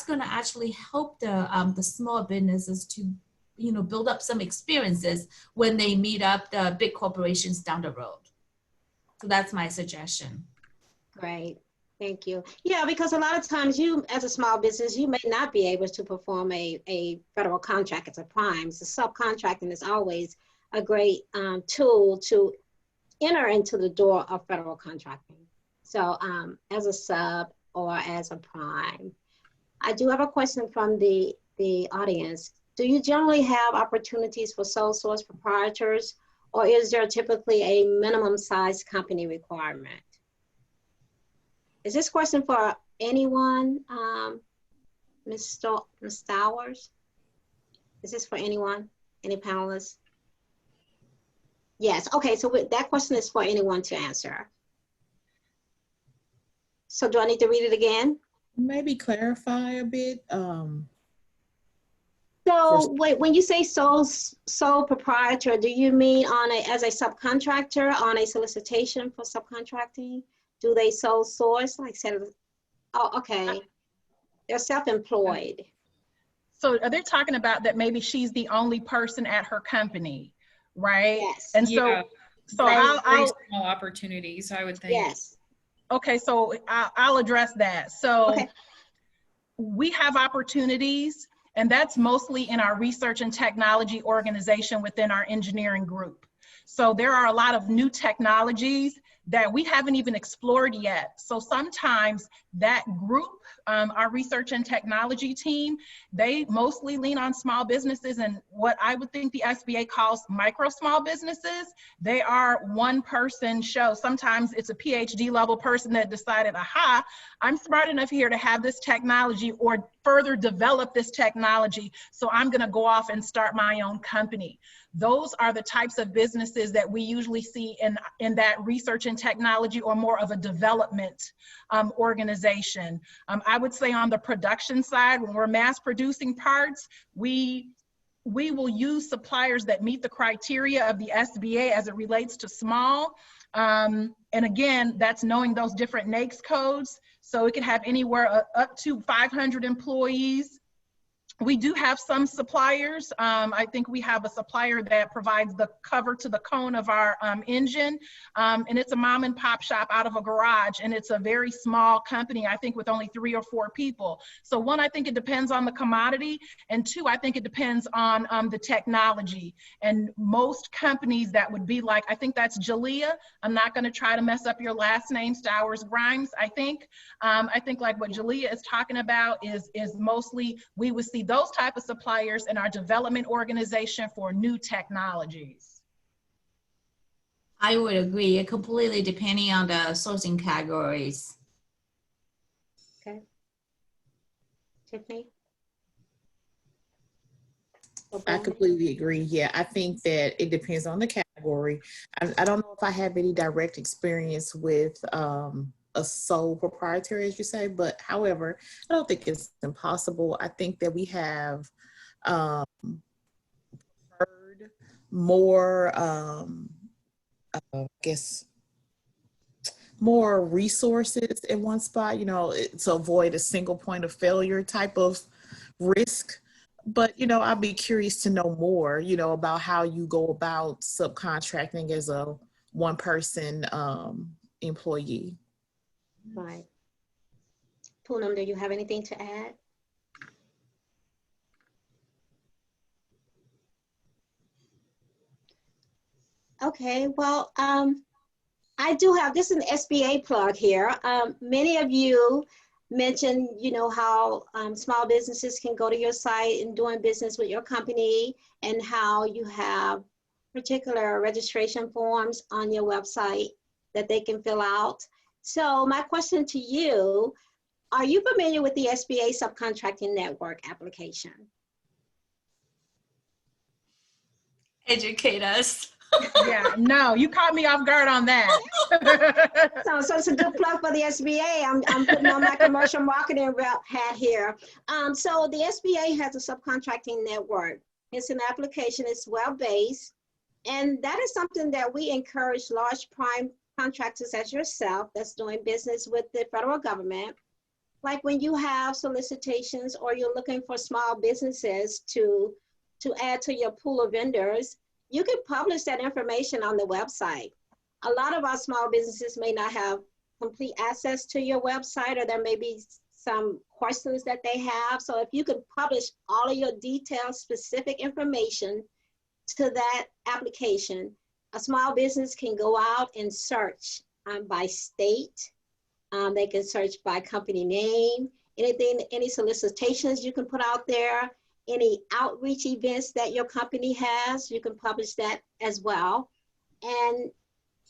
going to actually help the small businesses to, build up some experiences when they meet up the big corporations down the road. So that's my suggestion. Great, thank you. Yeah, because a lot of times you, as a small business, you may not be able to perform a federal contract as a prime. So subcontracting is always a great tool to enter into the door of federal contracting. So as a sub or as a prime. I do have a question from the audience. Do you generally have opportunities for sole source proprietors, or is there typically a minimum size company requirement? Is this question for anyone, Ms. Stowers? Is this for anyone, any panelists? Yes, okay, so that question is for anyone to answer. So do I need to read it again? Maybe clarify a bit. So wait, when you say sole proprietor, do you mean as a subcontractor on a solicitation for subcontracting? Do they sole source, like said? Oh, okay. They're self-employed. So are they talking about that maybe she's the only person at her company, right? Yes. And Yeah. so Very small opportunities, I would think. Yes. Okay, so I'll address that. So okay. We have opportunities, and that's mostly in our research and technology organization within our engineering group. So there are a lot of new technologies that we haven't even explored yet. So sometimes that group, our research and technology team, they mostly lean on small businesses and what I would think the SBA calls micro small businesses. They are one person show. Sometimes it's a PhD level person that decided, aha, I'm smart enough here to have this technology or further develop this technology. So I'm gonna go off and start my own company. Those are the types of businesses that we usually see in that research and technology or more of a development organization. I would say on the production side, when we're mass producing parts, we will use suppliers that meet the criteria of the SBA as it relates to small. And again, that's knowing those different NAICS codes. So it could have anywhere up to 500 employees. We do have some suppliers. I think we have a supplier that provides the cover to the cone of our engine. And it's a mom and pop shop out of a garage. And it's a very small company, I think with only 3 or 4 people. So one, I think it depends on the commodity. And 2, I think it depends on the technology. And most companies that would be like, I think that's Jalea. I'm not gonna try to mess up your last name, Stowers Grimes, I think. I think like what Jalea is talking about is mostly, we would see those type of suppliers in our development organization for new technologies. I would agree. It completely depending on the sourcing categories. Okay. Tiffany? I completely agree. Yeah, I think that it depends on the category. I don't know if I have any direct experience with a sole proprietary, as you say, but however, I don't think it's impossible. I think that we have heard more, I guess, more resources in one spot, you know, to avoid a single point of failure type of risk. But, you know, I'd be curious to know more, you know, about how you go about subcontracting as a one-person employee. Right. Poonam, do you have anything to add? Okay, well, I do have, this is an SBA plug here. Many of you mentioned, you know, how small businesses can go to your site and doing business with your company and how you have particular registration forms on your website that they can fill out. So my question to you, are you familiar with the SBA Subcontracting Network application? Educate us. Yeah, no, you caught me off guard on that. So it's a good plug for the SBA. I'm putting on my commercial marketing hat here. So the SBA has a subcontracting network. It's an application, it's web-based. And that is something that we encourage large prime contractors as yourself that's doing business with the federal government. Like when you have solicitations or you're looking for small businesses to add to your pool of vendors, you can publish that information on the website. A lot of our small businesses may not have complete access to your website, or there may be some questions that they have. So if you could publish all of your detailed, specific information to that application, a small business can go out and search by state. They can search by company name, anything, any solicitations you can put out there, any outreach events that your company has, you can publish that as well. And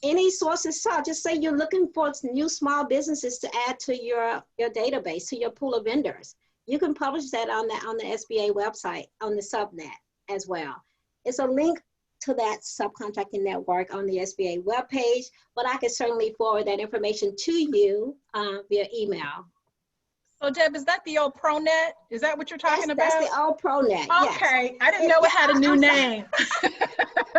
any sources, so just say you're looking for new small businesses to add to your database, to your pool of vendors. You can publish that on the SBA website, on the subnet as well. It's a link to that subcontracting network on the SBA webpage, but I can certainly forward that information to you via email. So Deb, is that the old ProNet? Is that what you're talking about? That's the old ProNet, okay. Yes. I didn't know it had a new name.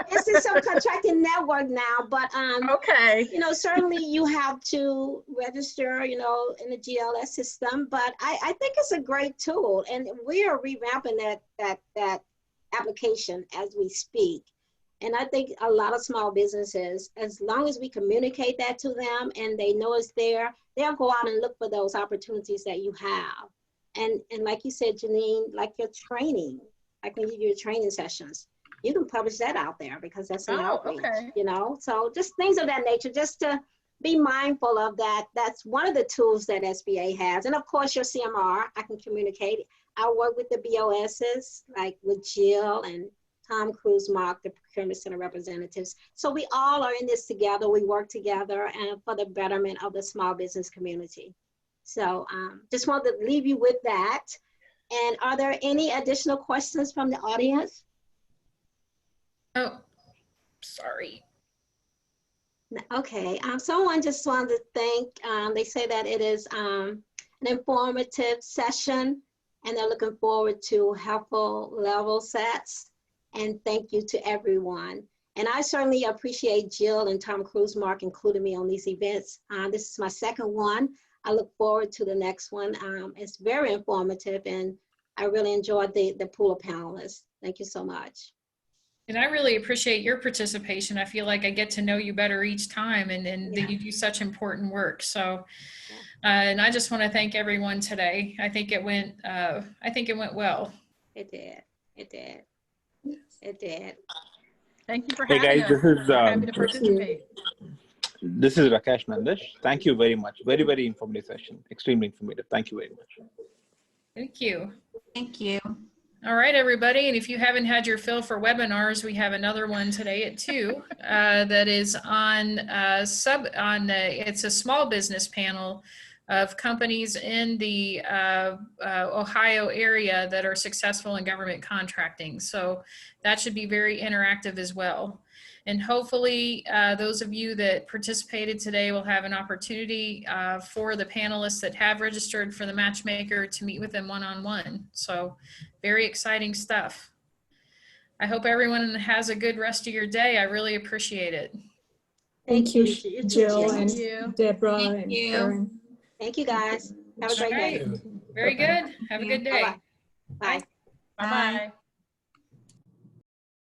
It's the subcontracting network now, but okay. you know, certainly you have to register, you know, in the GLS system, but I think it's a great tool, and we are revamping that application as we speak. And I think a lot of small businesses, as long as we communicate that to them and they know it's there, they'll go out and look for those opportunities that you have. And like you said, Janine, like your training, like when you do your training sessions, you can publish that out there because that's an outreach, okay. you know? So just things of that nature, just to be mindful of that. That's one of the tools that SBA has. And of course, your CMR, I can communicate. I work with the BOSs, like with Jill and Tom Cruise, Mark, the Procurement Center representatives. So we all are in this together. We work together and for the betterment of the small business community. So just wanted to leave you with that. And are there any additional questions from the audience? Oh, sorry. Okay, someone just wanted to thank, they say that it is an informative session and they're looking forward to helpful level sets. And thank you to everyone. And I certainly appreciate Jill and Tom Cruise, Mark, including me on these events. This is my second one. I look forward to the next one. It's very informative and I really enjoyed the pool of panelists. Thank you so much. And I really appreciate your participation. I feel like I get to know you better each time and that you do such important work. So, and I just want to thank everyone today. I think it went well. It did. It did. It did. Thank you for Hey having guys, us. We're happy to participate. this is Rakesh Nandish. Thank you very much. Very, very informative session. Extremely informative. Thank you very much. Thank you. Thank you. All right, everybody. And if you haven't had your fill for webinars, we have another one today at 2 that is on it's a small business panel of companies in the Ohio area that are successful in government contracting. So that should be very interactive as well. And hopefully those of you that participated today will have an opportunity for the panelists that have registered for the matchmaker to meet with them one-on-one. So very exciting stuff. I hope everyone has a good rest of your day. I really appreciate it. Thank you, You too, Jill Thank and you. Deborah Thank and you. Karen. Thank you guys. Have a great day. Very good. Have a good day. Bye-bye. Bye. Bye. Bye-bye.